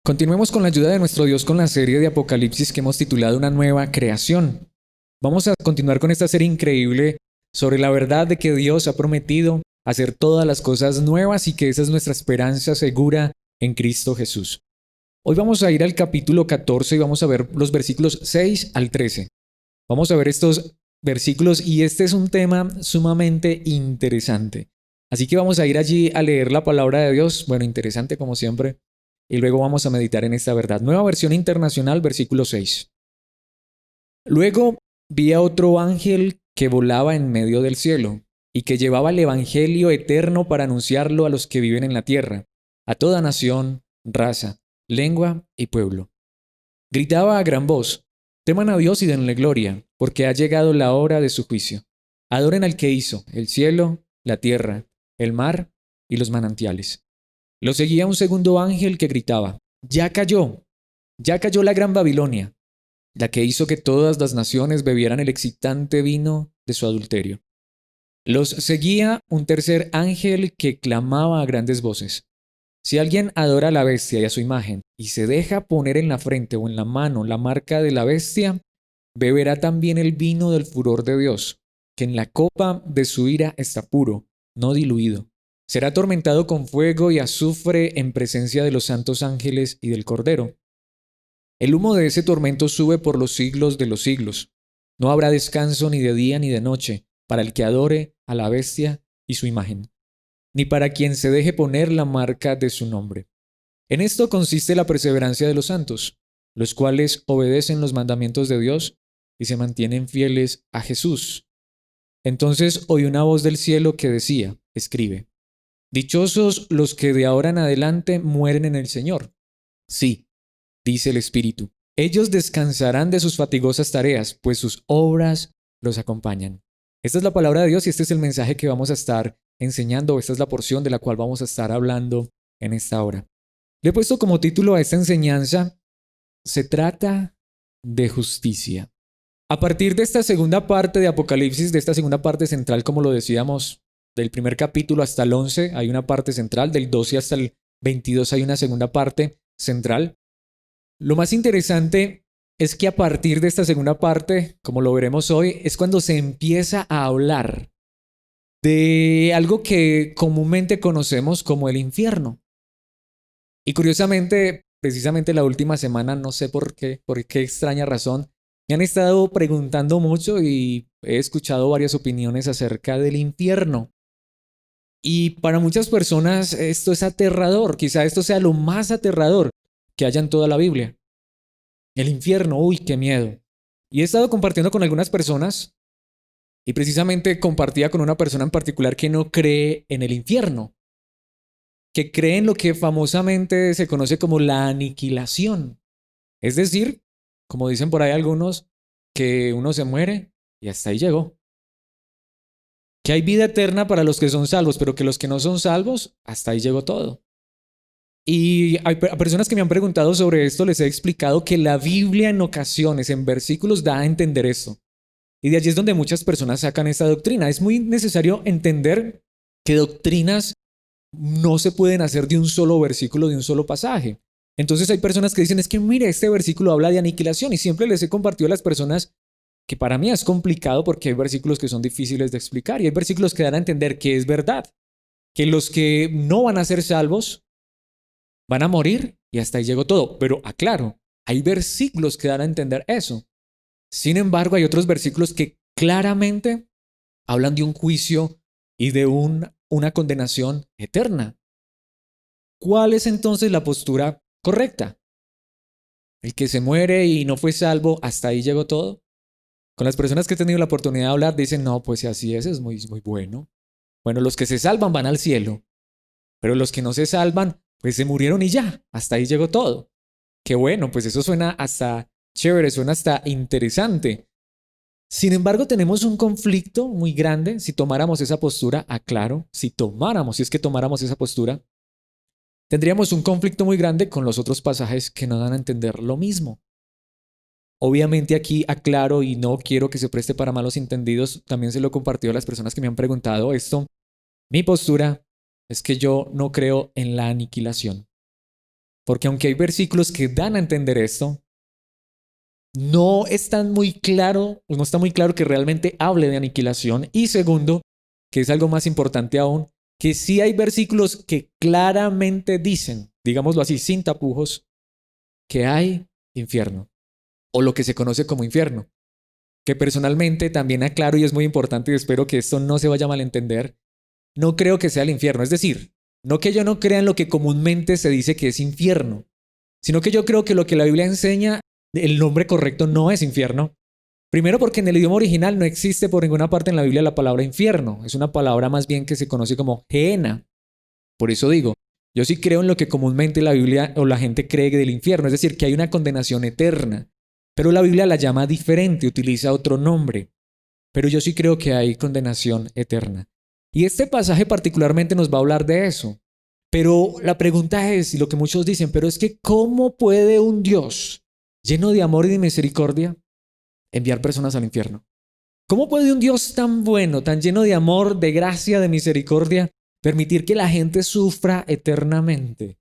Continuemos con la ayuda de nuestro Dios con la serie de Apocalipsis que hemos titulado Una nueva creación. Vamos a continuar con esta serie increíble sobre la verdad de que Dios ha prometido hacer todas las cosas nuevas y que esa es nuestra esperanza segura en Cristo Jesús. Hoy vamos a ir al capítulo 14 y vamos a ver los versículos 6 al 13. Vamos a ver estos versículos y este es un tema sumamente interesante. Así que vamos a ir allí a leer la palabra de Dios, bueno, interesante como siempre, y luego vamos a meditar en esta verdad. Nueva versión internacional, versículo 6. Luego vi a otro ángel que volaba en medio del cielo y que llevaba el evangelio eterno para anunciarlo a los que viven en la tierra, a toda nación, raza, lengua y pueblo. Gritaba a gran voz: teman a Dios y denle gloria, porque ha llegado la hora de su juicio. Adoren al que hizo el cielo, la tierra, el mar y los manantiales. Lo seguía un segundo ángel que gritaba: ya cayó la gran Babilonia, la que hizo que todas las naciones bebieran el excitante vino de su adulterio. Los seguía un tercer ángel que clamaba a grandes voces: si alguien adora a la bestia y a su imagen, y se deja poner en la frente o en la mano la marca de la bestia, beberá también el vino del furor de Dios, que en la copa de su ira está puro, no diluido. Será atormentado con fuego y azufre en presencia de los santos ángeles y del Cordero. El humo de ese tormento sube por los siglos de los siglos. No habrá descanso ni de día ni de noche para el que adore a la bestia y su imagen, ni para quien se deje poner la marca de su nombre. En esto consiste la perseverancia de los santos, los cuales obedecen los mandamientos de Dios y se mantienen fieles a Jesús. Entonces oí una voz del cielo que decía: escribe, dichosos los que de ahora en adelante mueren en el Señor. Sí, dice el Espíritu, ellos descansarán de sus fatigosas tareas, pues sus obras los acompañan. Esta es la palabra de Dios y este es el mensaje que vamos a estar enseñando. Esta es la porción de la cual vamos a estar hablando en esta hora. Le he puesto como título a esta enseñanza: se trata de justicia. A partir de esta segunda parte de Apocalipsis, de esta segunda parte central, como lo decíamos, del primer capítulo hasta el 11 hay una parte central, del 12 hasta el 22 hay una segunda parte central. Lo más interesante es que a partir de esta segunda parte, como lo veremos hoy, es cuando se empieza a hablar de algo que comúnmente conocemos como el infierno. Y curiosamente, precisamente la última semana, no sé por qué extraña razón, me han estado preguntando mucho y he escuchado varias opiniones acerca del infierno. Y para muchas personas esto es aterrador, quizá esto sea lo más aterrador que haya en toda la Biblia. El infierno, uy, qué miedo. Y he estado compartiendo con algunas personas y precisamente compartía con una persona en particular que no cree en el infierno, que cree en lo que famosamente se conoce como la aniquilación. Es decir, como dicen por ahí algunos, que uno se muere y hasta ahí llegó. Que hay vida eterna para los que son salvos, pero que los que no son salvos, hasta ahí llegó todo. Y a personas que me han preguntado sobre esto, les he explicado que la Biblia en ocasiones, en versículos, da a entender esto. Y de allí es donde muchas personas sacan esta doctrina. Es muy necesario entender que doctrinas no se pueden hacer de un solo versículo, de un solo pasaje. Entonces hay personas que dicen, es que mire, este versículo habla de aniquilación. Y siempre les he compartido a las personas que para mí es complicado porque hay versículos que son difíciles de explicar y hay versículos que dan a entender que es verdad, que los que no van a ser salvos van a morir y hasta ahí llegó todo. Pero aclaro, hay versículos que dan a entender eso. Sin embargo, hay otros versículos que claramente hablan de un juicio y de una condenación eterna. ¿Cuál es entonces la postura correcta? ¿El que se muere y no fue salvo, hasta ahí llegó todo? Con las personas que he tenido la oportunidad de hablar dicen, no, pues si así es muy, muy bueno. Bueno, los que se salvan van al cielo, pero los que no se salvan, pues se murieron y ya, hasta ahí llegó todo. Qué bueno, pues eso suena hasta chévere, suena hasta interesante. Sin embargo, tenemos un conflicto muy grande si tomáramos esa postura, aclaro, si es que tomáramos esa postura, tendríamos un conflicto muy grande con los otros pasajes que no dan a entender lo mismo. Obviamente aquí aclaro y no quiero que se preste para malos entendidos, también se lo he compartido a las personas que me han preguntado esto. Mi postura es que yo no creo en la aniquilación. porque aunque hay versículos que dan a entender esto, no está muy claro que realmente hable de aniquilación. Y segundo, que es algo más importante aún, que sí hay versículos que claramente dicen, digámoslo así, sin tapujos, que hay infierno, o lo que se conoce como infierno, que personalmente también aclaro y es muy importante y espero que esto no se vaya a malentender, no creo que sea el infierno, es decir, no que yo no crea en lo que comúnmente se dice que es infierno, sino que yo creo que lo que la Biblia enseña, el nombre correcto no es infierno. Primero porque en el idioma original no existe por ninguna parte en la Biblia la palabra infierno, es una palabra más bien que se conoce como gehenna. Por eso digo, yo sí creo en lo que comúnmente la Biblia o la gente cree del infierno, es decir, que hay una condenación eterna, pero la Biblia la llama diferente, utiliza otro nombre, pero yo sí creo que hay condenación eterna. Y este pasaje particularmente nos va a hablar de eso. Pero la pregunta es, y lo que muchos dicen, pero es que ¿cómo puede un Dios lleno de amor y de misericordia enviar personas al infierno? ¿Cómo puede un Dios tan bueno, tan lleno de amor, de gracia, de misericordia, permitir que la gente sufra eternamente?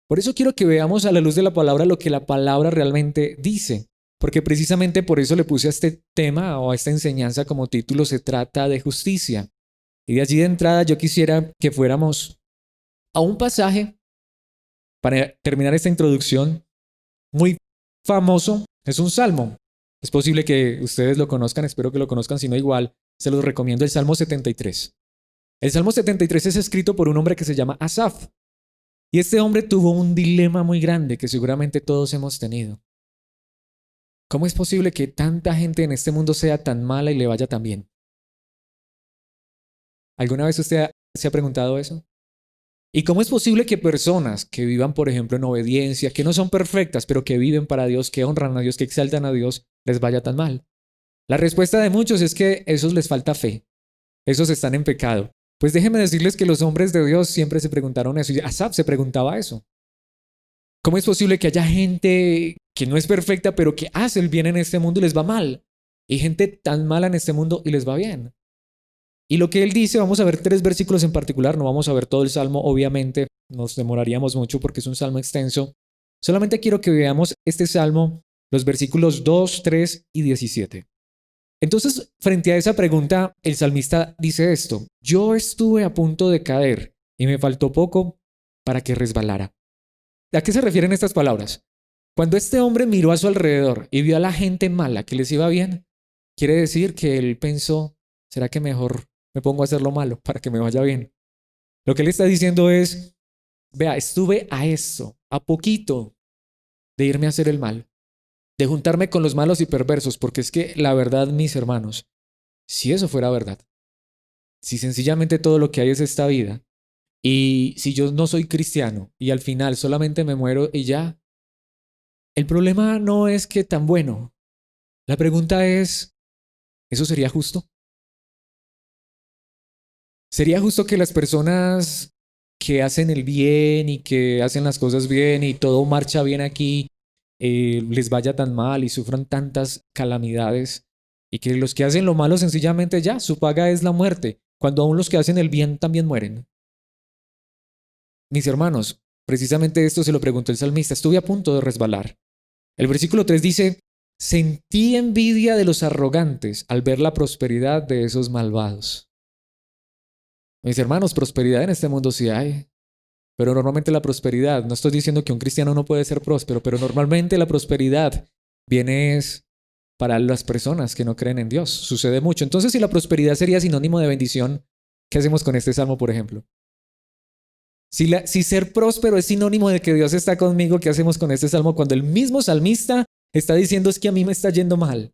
Por eso quiero que veamos a la luz de la palabra lo que la palabra realmente dice, porque precisamente por eso le puse a este tema o a esta enseñanza como título, se trata de justicia. Y de allí de entrada yo quisiera que fuéramos a un pasaje para terminar esta introducción muy famoso, es un salmo. Es posible que ustedes lo conozcan, espero que lo conozcan, si no igual, se los recomiendo el Salmo 73. El Salmo 73 es escrito por un hombre que se llama Asaf. Y este hombre tuvo un dilema muy grande que seguramente todos hemos tenido. ¿Cómo es posible que tanta gente en este mundo sea tan mala y le vaya tan bien? ¿Alguna vez usted se ha preguntado eso? ¿Y cómo es posible que personas que vivan, por ejemplo, en obediencia, que no son perfectas, pero que viven para Dios, que honran a Dios, que exaltan a Dios, les vaya tan mal? La respuesta de muchos es que a esos les falta fe, esos están en pecado. Pues déjenme decirles que los hombres de Dios siempre se preguntaron eso, y Asaf se preguntaba eso. ¿Cómo es posible que haya gente que no es perfecta, pero que hace el bien en este mundo y les va mal? Y gente tan mala en este mundo y les va bien. Y lo que él dice, vamos a ver 3 versículos en particular, no vamos a ver todo el salmo, obviamente, nos demoraríamos mucho porque es un salmo extenso. Solamente quiero que veamos este salmo, los versículos 2, 3 y 17. Entonces, frente a esa pregunta, el salmista dice esto: yo estuve a punto de caer y me faltó poco para que resbalara. ¿A qué se refieren estas palabras? Cuando este hombre miró a su alrededor y vio a la gente mala que les iba bien, quiere decir que él pensó, ¿será que mejor me pongo a hacer lo malo para que me vaya bien? Lo que él está diciendo es, vea, estuve a eso, a poquito de irme a hacer el mal, de juntarme con los malos y perversos, porque es que la verdad, mis hermanos, si eso fuera verdad, si sencillamente todo lo que hay es esta vida, y si yo no soy cristiano y al final solamente me muero y ya, el problema no es que tan bueno. La pregunta es, ¿eso sería justo? ¿Sería justo que las personas que hacen el bien y que hacen las cosas bien y todo marcha bien aquí, les vaya tan mal y sufran tantas calamidades? Y que los que hacen lo malo sencillamente ya, su paga es la muerte, cuando aún los que hacen el bien también mueren. Mis hermanos, precisamente esto se lo preguntó el salmista, estuve a punto de resbalar. El versículo 3 dice, sentí envidia de los arrogantes al ver la prosperidad de esos malvados. Mis hermanos, prosperidad en este mundo sí hay, pero normalmente la prosperidad, no estoy diciendo que un cristiano no puede ser próspero, pero normalmente la prosperidad viene es para las personas que no creen en Dios. Sucede mucho. Entonces, si la prosperidad sería sinónimo de bendición, ¿qué hacemos con este salmo, por ejemplo? Si ser próspero es sinónimo de que Dios está conmigo, ¿qué hacemos con este salmo cuando el mismo salmista está diciendo es que a mí me está yendo mal?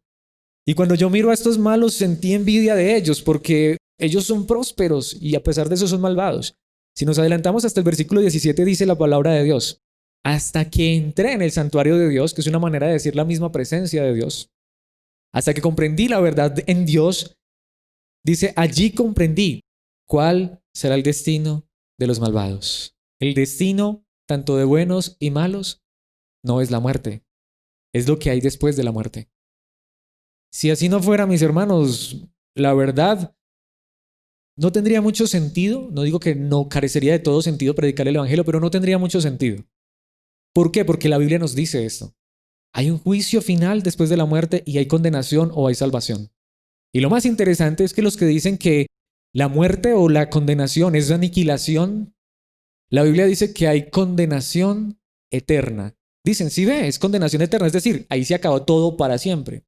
Y cuando yo miro a estos malos, sentí envidia de ellos porque ellos son prósperos y a pesar de eso son malvados. Si nos adelantamos hasta el versículo 17 dice la palabra de Dios, hasta que entré en el santuario de Dios, que es una manera de decir la misma presencia de Dios, hasta que comprendí la verdad en Dios, dice, allí comprendí cuál será el destino de los malvados. El destino, tanto de buenos y malos, no es la muerte, es lo que hay después de la muerte. Si así no fuera, mis hermanos, la verdad no tendría mucho sentido. No digo que no carecería de todo sentido predicar el evangelio, pero no tendría mucho sentido. ¿Por qué? Porque la Biblia nos dice esto. Hay un juicio final después de la muerte y hay condenación o hay salvación. Y lo más interesante es que los que dicen que la muerte o la condenación es aniquilación, la Biblia dice que hay condenación eterna. Dicen, sí ve, es condenación eterna, es decir, ahí se acabó todo para siempre.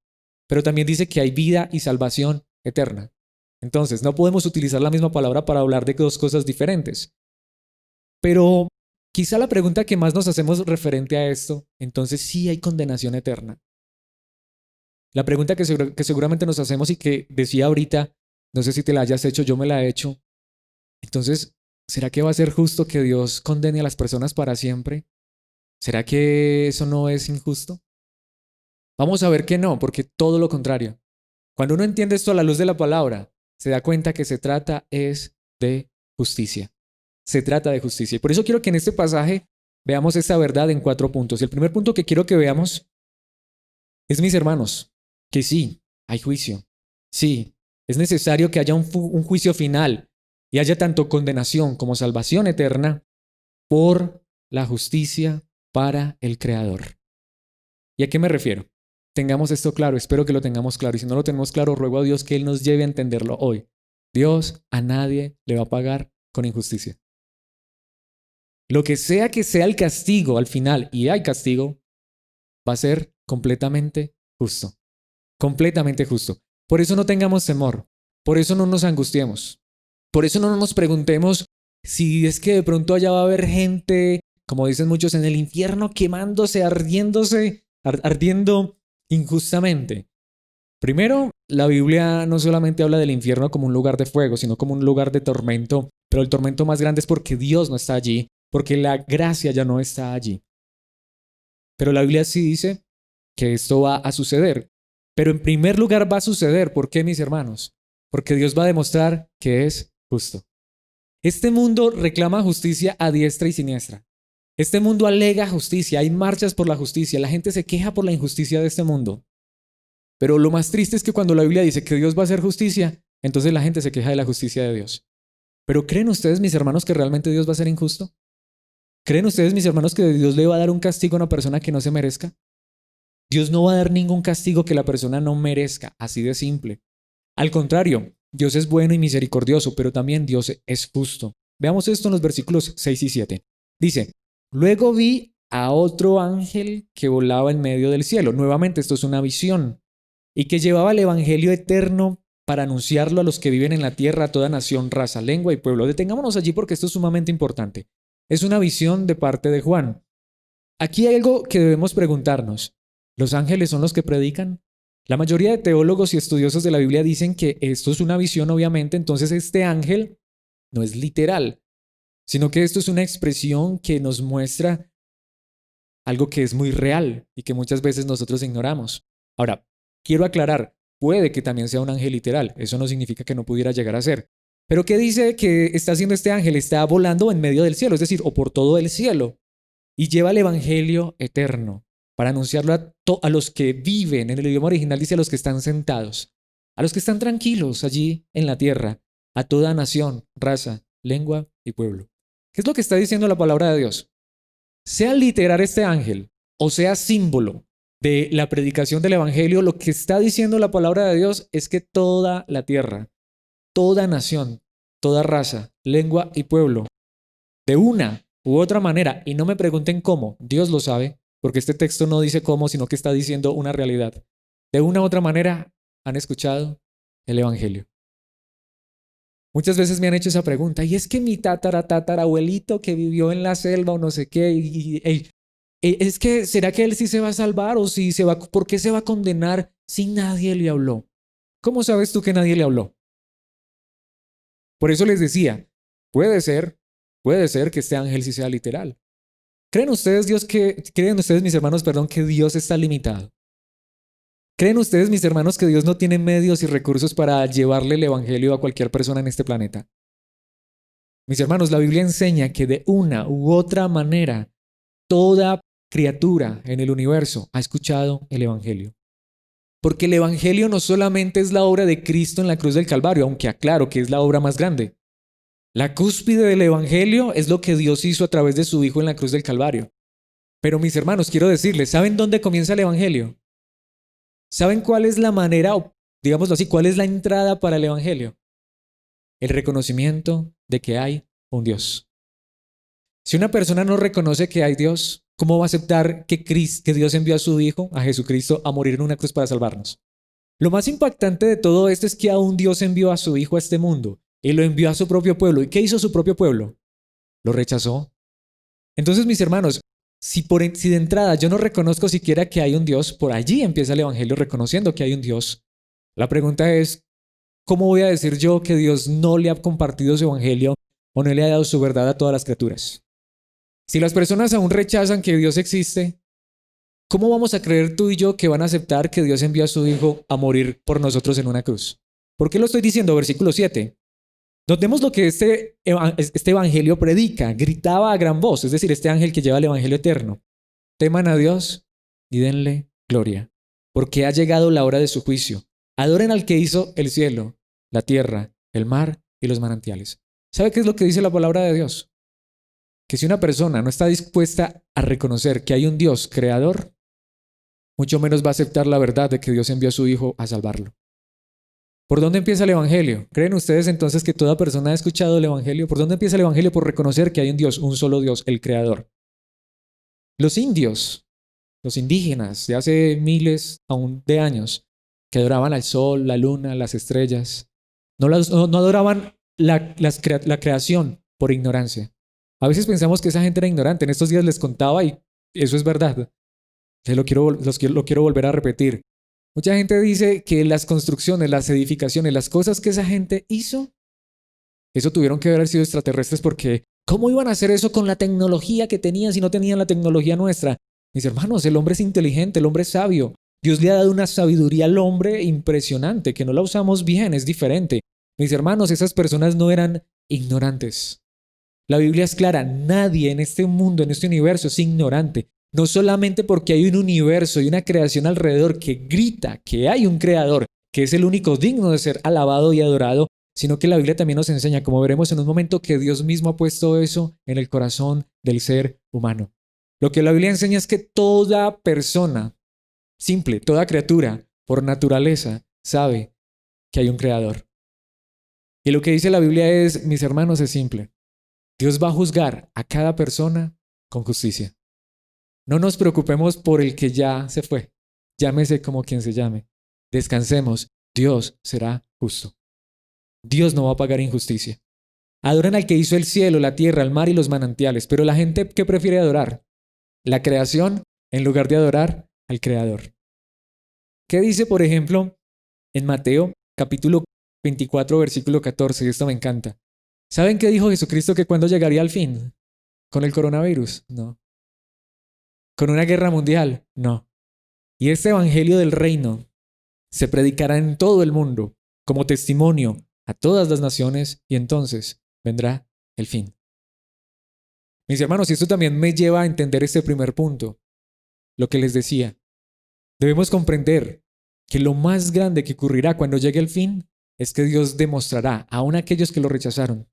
Pero también dice que hay vida y salvación eterna. Entonces, no podemos utilizar la misma palabra para hablar de dos cosas diferentes. Pero quizá la pregunta que más nos hacemos referente a esto, entonces sí hay condenación eterna. La pregunta que seguramente nos hacemos y que decía ahorita, no sé si te la hayas hecho, yo me la he hecho. Entonces, ¿será que va a ser justo que Dios condene a las personas para siempre? ¿Será que eso no es injusto? Vamos a ver que no, porque todo lo contrario. Cuando uno entiende esto a la luz de la palabra, se da cuenta que se trata es de justicia. Se trata de justicia. Y por eso quiero que en este pasaje veamos esta verdad en 4 puntos. Y el primer punto que quiero que veamos es, mis hermanos, que sí, hay juicio. Sí, es necesario que haya un juicio final y haya tanto condenación como salvación eterna por la justicia para el Creador. ¿Y a qué me refiero? Tengamos esto claro, espero que lo tengamos claro. Y si no lo tenemos claro, ruego a Dios que Él nos lleve a entenderlo hoy. Dios a nadie le va a pagar con injusticia. Lo que sea el castigo al final, y hay castigo, va a ser completamente justo. Completamente justo. Por eso no tengamos temor. Por eso no nos angustiemos. Por eso no nos preguntemos si es que de pronto allá va a haber gente, como dicen muchos, en el infierno quemándose, ardiendo injustamente. Primero, la Biblia no solamente habla del infierno como un lugar de fuego, sino como un lugar de tormento, pero el tormento más grande es porque Dios no está allí, porque la gracia ya no está allí. Pero la Biblia sí dice que esto va a suceder. Pero en primer lugar va a suceder, ¿por qué, mis hermanos? Porque Dios va a demostrar que es justo. Este mundo reclama justicia a diestra y siniestra. Este mundo alega justicia, hay marchas por la justicia, la gente se queja por la injusticia de este mundo. Pero lo más triste es que cuando la Biblia dice que Dios va a hacer justicia, entonces la gente se queja de la justicia de Dios. ¿Pero creen ustedes, mis hermanos, que realmente Dios va a ser injusto? ¿Creen ustedes, mis hermanos, que Dios le va a dar un castigo a una persona que no se merezca? Dios no va a dar ningún castigo que la persona no merezca, así de simple. Al contrario, Dios es bueno y misericordioso, pero también Dios es justo. Veamos esto en los versículos 6 y 7. Dice, luego vi a otro ángel que volaba en medio del cielo. Nuevamente, esto es una visión. Y que llevaba el evangelio eterno para anunciarlo a los que viven en la tierra, a toda nación, raza, lengua y pueblo. Detengámonos allí porque esto es sumamente importante. Es una visión de parte de Juan. Aquí hay algo que debemos preguntarnos. ¿Los ángeles son los que predican? La mayoría de teólogos y estudiosos de la Biblia dicen que esto es una visión, obviamente, entonces este ángel no es literal, sino que esto es una expresión que nos muestra algo que es muy real y que muchas veces nosotros ignoramos. Ahora, quiero aclarar, puede que también sea un ángel literal, eso no significa que no pudiera llegar a ser. Pero ¿qué dice que está haciendo este ángel? Está volando en medio del cielo, es decir, o por todo el cielo, y lleva el evangelio eterno para anunciarlo a los que viven, en el idioma original dice a los que están sentados, a los que están tranquilos allí en la tierra, a toda nación, raza, lengua y pueblo. ¿Qué es lo que está diciendo la palabra de Dios? Sea literal este ángel o sea símbolo de la predicación del evangelio, lo que está diciendo la palabra de Dios es que toda la tierra, toda nación, toda raza, lengua y pueblo, de una u otra manera, y no me pregunten cómo, Dios lo sabe, porque este texto no dice cómo, sino que está diciendo una realidad. De una u otra manera han escuchado el evangelio. Muchas veces me han hecho esa pregunta, y es que mi tatarabuelito que vivió en la selva o no sé qué, es que, ¿será que él sí se va a salvar o si se va, por qué se va a condenar si nadie le habló? ¿Cómo sabes tú que nadie le habló? Por eso les decía, puede ser que este ángel sí sea literal. ¿Creen ustedes, mis hermanos, que Dios está limitado? ¿Creen ustedes, mis hermanos, que Dios no tiene medios y recursos para llevarle el evangelio a cualquier persona en este planeta? Mis hermanos, la Biblia enseña que de una u otra manera, toda criatura en el universo ha escuchado el evangelio. Porque el evangelio no solamente es la obra de Cristo en la cruz del Calvario, aunque aclaro que es la obra más grande. La cúspide del evangelio es lo que Dios hizo a través de su Hijo en la cruz del Calvario. Pero mis hermanos, quiero decirles, ¿saben dónde comienza el Evangelio? ¿Saben cuál es la manera, o digámoslo así, cuál es la entrada para el Evangelio? El reconocimiento de que hay un Dios. Si una persona no reconoce que hay Dios, ¿cómo va a aceptar que Dios envió a su Hijo, a Jesucristo, a morir en una cruz para salvarnos? Lo más impactante de todo esto es que aún Dios envió a su Hijo a este mundo y lo envió a su propio pueblo. ¿Y qué hizo su propio pueblo? Lo rechazó. Entonces, mis hermanos, si de entrada yo no reconozco siquiera que hay un Dios, por allí empieza el Evangelio reconociendo que hay un Dios. La pregunta es, ¿cómo voy a decir yo que Dios no le ha compartido su Evangelio o no le ha dado su verdad a todas las criaturas? Si las personas aún rechazan que Dios existe, ¿cómo vamos a creer tú y yo que van a aceptar que Dios envió a su Hijo a morir por nosotros en una cruz? ¿Por qué lo estoy diciendo? Versículo 7. Notemos lo que este evangelio predica, gritaba a gran voz, es decir, este ángel que lleva el evangelio eterno. Teman a Dios y denle gloria, porque ha llegado la hora de su juicio. Adoren al que hizo el cielo, la tierra, el mar y los manantiales. ¿Sabe qué es lo que dice la palabra de Dios? Que si una persona no está dispuesta a reconocer que hay un Dios creador, mucho menos va a aceptar la verdad de que Dios envió a su Hijo a salvarlo. ¿Por dónde empieza el Evangelio? ¿Creen ustedes entonces que toda persona ha escuchado el Evangelio? ¿Por dónde empieza el Evangelio? Por reconocer que hay un Dios, un solo Dios, el Creador. Los indios, los indígenas de hace miles aún de años, que adoraban al sol, la luna, las estrellas, no adoraban la creación por ignorancia. A veces pensamos que esa gente era ignorante. En estos días les contaba y eso es verdad. Lo quiero volver a repetir. Mucha gente dice que las construcciones, las edificaciones, las cosas que esa gente hizo, eso tuvieron que haber sido extraterrestres porque ¿cómo iban a hacer eso con la tecnología que tenían si no tenían la tecnología nuestra? Mis hermanos, el hombre es inteligente, el hombre es sabio. Dios le ha dado una sabiduría al hombre impresionante, que no la usamos bien, es diferente. Mis hermanos, esas personas no eran ignorantes. La Biblia es clara, nadie en este mundo, en este universo es ignorante. No solamente porque hay un universo y una creación alrededor que grita que hay un creador, que es el único digno de ser alabado y adorado, sino que la Biblia también nos enseña, como veremos en un momento, que Dios mismo ha puesto eso en el corazón del ser humano. Lo que la Biblia enseña es que toda persona, simple, toda criatura, por naturaleza, sabe que hay un creador. Y lo que dice la Biblia es, mis hermanos, es simple. Dios va a juzgar a cada persona con justicia. No nos preocupemos por el que ya se fue. Llámese como quien se llame. Descansemos. Dios será justo. Dios no va a pagar injusticia. Adoren al que hizo el cielo, la tierra, el mar y los manantiales. Pero la gente, ¿qué prefiere adorar? La creación en lugar de adorar al Creador. ¿Qué dice, por ejemplo, en Mateo capítulo 24, versículo 14? Y esto me encanta. ¿Saben qué dijo Jesucristo que cuándo llegaría al fin? ¿Con el coronavirus? No. ¿Con una guerra mundial? No. Y este evangelio del reino se predicará en todo el mundo como testimonio a todas las naciones y entonces vendrá el fin. Mis hermanos, y esto también me lleva a entender este primer punto, lo que les decía. Debemos comprender que lo más grande que ocurrirá cuando llegue el fin es que Dios demostrará aún a aquellos que lo rechazaron,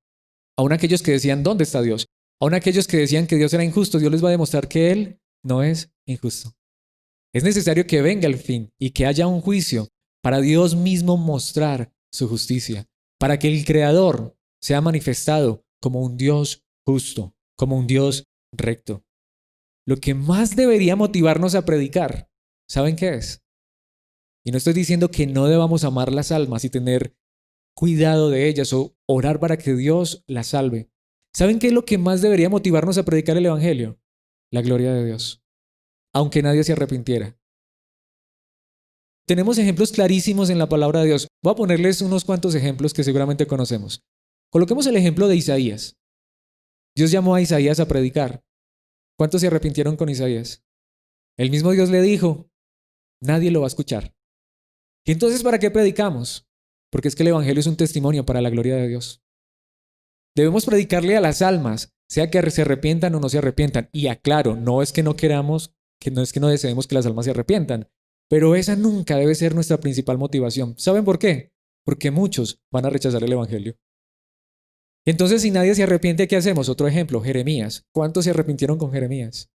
aún a aquellos que decían ¿dónde está Dios? Aún a aquellos que decían que Dios era injusto, Dios les va a demostrar que Él no es injusto. Es necesario que venga el fin y que haya un juicio para Dios mismo mostrar su justicia, para que el Creador sea manifestado como un Dios justo, como un Dios recto. Lo que más debería motivarnos a predicar, ¿saben qué es? Y no estoy diciendo que no debamos amar las almas y tener cuidado de ellas o orar para que Dios las salve. ¿Saben qué es lo que más debería motivarnos a predicar el Evangelio? La gloria de Dios, aunque nadie se arrepintiera. Tenemos ejemplos clarísimos en la palabra de Dios. Voy a ponerles unos cuantos ejemplos que seguramente conocemos. Coloquemos el ejemplo de Isaías. Dios llamó a Isaías a predicar. ¿Cuántos se arrepintieron con Isaías? El mismo Dios le dijo, nadie lo va a escuchar. ¿Y entonces para qué predicamos? Porque es que el Evangelio es un testimonio para la gloria de Dios. Debemos predicarle a las almas, sea que se arrepientan o no se arrepientan. Y aclaro, no es que no queramos, que no es que no deseemos que las almas se arrepientan, pero esa nunca debe ser nuestra principal motivación. ¿Saben por qué? Porque muchos van a rechazar el Evangelio. Entonces, si nadie se arrepiente, ¿qué hacemos? Otro ejemplo, Jeremías. ¿Cuántos se arrepintieron con Jeremías?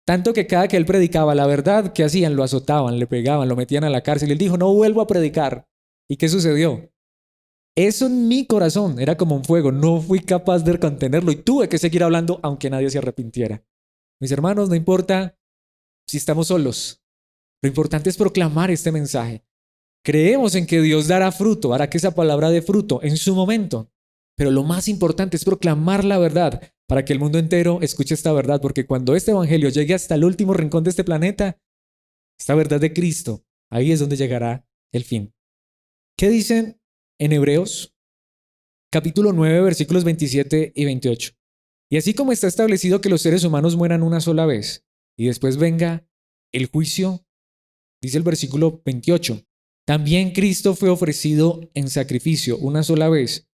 Tanto que cada que él predicaba la verdad, ¿qué hacían? Lo azotaban, le pegaban, lo metían a la cárcel. Y él dijo, no vuelvo a predicar. ¿Y qué sucedió? Eso en mi corazón era como un fuego. No fui capaz de contenerlo y tuve que seguir hablando aunque nadie se arrepintiera. Mis hermanos, no importa si estamos solos. Lo importante es proclamar este mensaje. Creemos en que Dios dará fruto, hará que esa palabra dé fruto en su momento. Pero lo más importante es proclamar la verdad para que el mundo entero escuche esta verdad, porque cuando este evangelio llegue hasta el último rincón de este planeta, esta verdad de Cristo, ahí es donde llegará el fin. ¿Qué dicen en Hebreos? Capítulo 9, versículos 27 y 28. Y así como está establecido que los seres humanos mueran una sola vez y después venga el juicio, dice el versículo 28, también Cristo fue ofrecido en sacrificio una sola vez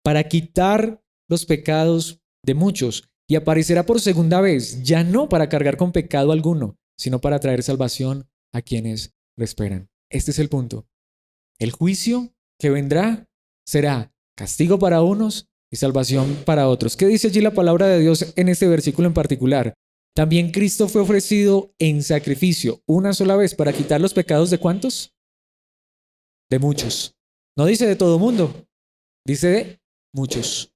para quitar los pecados de muchos y aparecerá por segunda vez, ya no para cargar con pecado alguno, sino para traer salvación a quienes lo esperan. Este es el punto. El juicio que vendrá será castigo para unos y salvación para otros. ¿Qué dice allí la palabra de Dios en este versículo en particular? También Cristo fue ofrecido en sacrificio una sola vez para quitar los pecados de ¿cuántos? De muchos. No dice de todo mundo, dice de muchos.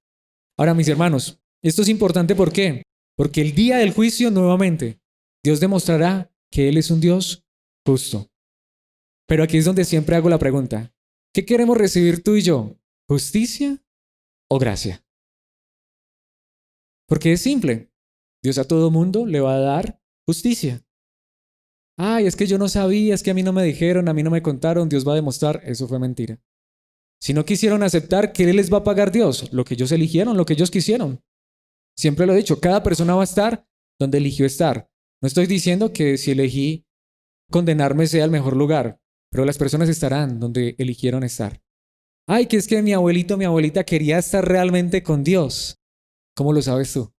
Ahora, mis hermanos, esto es importante, ¿por qué? Porque el día del juicio, nuevamente, Dios demostrará que Él es un Dios justo. Pero aquí es donde siempre hago la pregunta, ¿qué queremos recibir tú y yo? ¿Justicia o gracia? Porque es simple, Dios a todo mundo le va a dar justicia. Ay, es que yo no sabía, es que a mí no me dijeron, a mí no me contaron, Dios va a demostrar, eso fue mentira. Si no quisieron aceptar, ¿qué les va a pagar Dios? Lo que ellos eligieron, lo que ellos quisieron. Siempre lo he dicho, cada persona va a estar donde eligió estar. No estoy diciendo que si elegí condenarme sea el mejor lugar, pero las personas estarán donde eligieron estar. Ay, que es que mi abuelito, mi abuelita quería estar realmente con Dios. ¿Cómo lo sabes tú?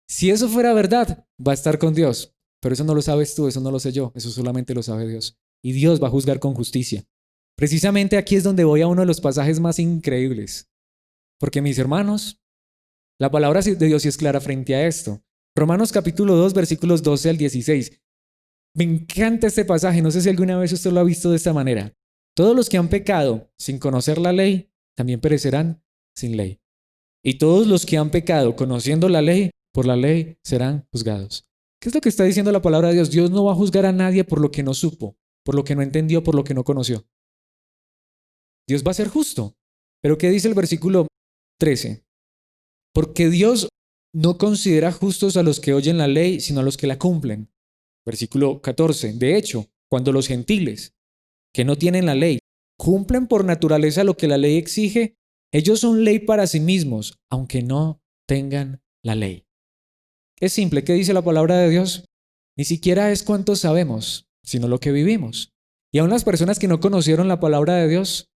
Si eso fuera verdad, va a estar con Dios. Pero eso no lo sabes tú, eso no lo sé yo, eso solamente lo sabe Dios. Y Dios va a juzgar con justicia. Precisamente aquí es donde voy a uno de los pasajes más increíbles. Porque mis hermanos, la palabra de Dios sí es clara frente a esto. Romanos capítulo 2, versículos 12 al 16. Me encanta este pasaje, no sé si alguna vez usted lo ha visto de esta manera. Todos los que han pecado sin conocer la ley, también perecerán sin ley. Y todos los que han pecado conociendo la ley, por la ley serán juzgados. ¿Qué es lo que está diciendo la palabra de Dios? Dios no va a juzgar a nadie por lo que no supo, por lo que no entendió, por lo que no conoció. Dios va a ser justo. Pero ¿qué dice el versículo 13? Porque Dios no considera justos a los que oyen la ley, sino a los que la cumplen. Versículo 14. De hecho, cuando los gentiles, que no tienen la ley, cumplen por naturaleza lo que la ley exige, ellos son ley para sí mismos, aunque no tengan la ley. Es simple, ¿qué dice la palabra de Dios? Ni siquiera es cuánto sabemos, sino lo que vivimos. Y aún las personas que no conocieron la palabra de Dios,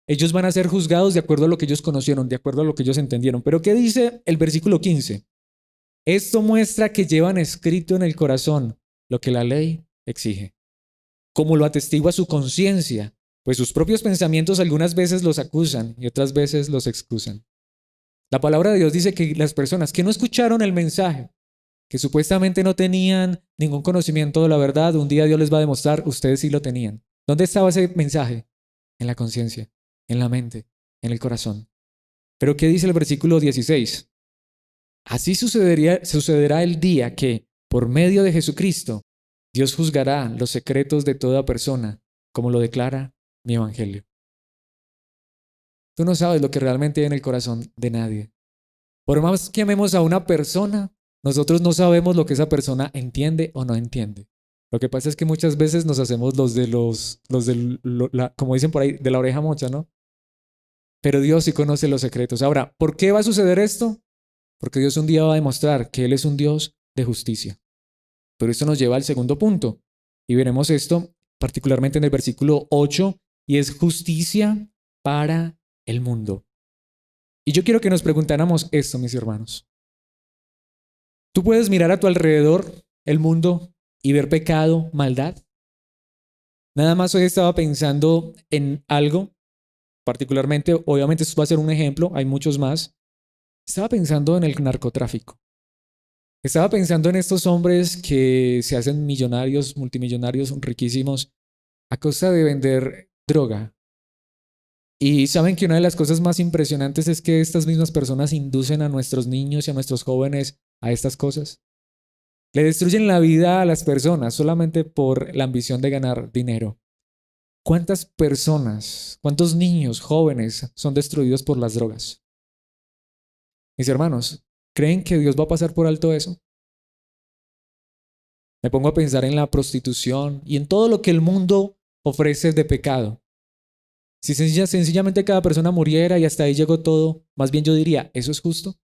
ellos van a ser juzgados de acuerdo a lo que ellos conocieron, de acuerdo a lo que ellos entendieron. Pero ¿qué dice el versículo 15? Esto muestra que llevan escrito en el corazón lo que la ley exige, como lo atestigua su conciencia, pues sus propios pensamientos algunas veces los acusan y otras veces los excusan. La palabra de Dios dice que las personas que no escucharon el mensaje, que supuestamente no tenían ningún conocimiento de la verdad, un día Dios les va a demostrar, ustedes sí lo tenían. ¿Dónde estaba ese mensaje? En la conciencia, en la mente, en el corazón. Pero ¿qué dice el versículo 16? Así sucederá el día que, por medio de Jesucristo, Dios juzgará los secretos de toda persona, como lo declara mi evangelio. Tú no sabes lo que realmente hay en el corazón de nadie. Por más que amemos a una persona, nosotros no sabemos lo que esa persona entiende o no entiende. Lo que pasa es que muchas veces nos hacemos como dicen por ahí, de la oreja mocha, ¿no? Pero Dios sí conoce los secretos. Ahora, ¿por qué va a suceder esto? Porque Dios un día va a demostrar que Él es un Dios de justicia. Pero esto nos lleva al segundo punto. Y veremos esto particularmente en el versículo 8, y es justicia para el mundo. Y yo quiero que nos preguntáramos esto, mis hermanos. ¿Tú puedes mirar a tu alrededor, el mundo, y ver pecado, maldad? Nada más hoy estaba pensando en algo, particularmente, obviamente esto va a ser un ejemplo, hay muchos más. Estaba pensando en el narcotráfico. Estaba pensando en estos hombres que se hacen millonarios, multimillonarios, riquísimos, a costa de vender droga. Y saben que una de las cosas más impresionantes es que estas mismas personas inducen a nuestros niños y a nuestros jóvenes a estas cosas. Le destruyen la vida a las personas solamente por la ambición de ganar dinero. ¿Cuántas personas, cuántos niños, jóvenes son destruidos por las drogas? Mis hermanos, ¿creen que Dios va a pasar por alto eso? Me pongo a pensar en la prostitución y en todo lo que el mundo ofrece de pecado. Si sencillamente cada persona muriera y hasta ahí llegó todo, más bien yo diría, ¿eso es justo?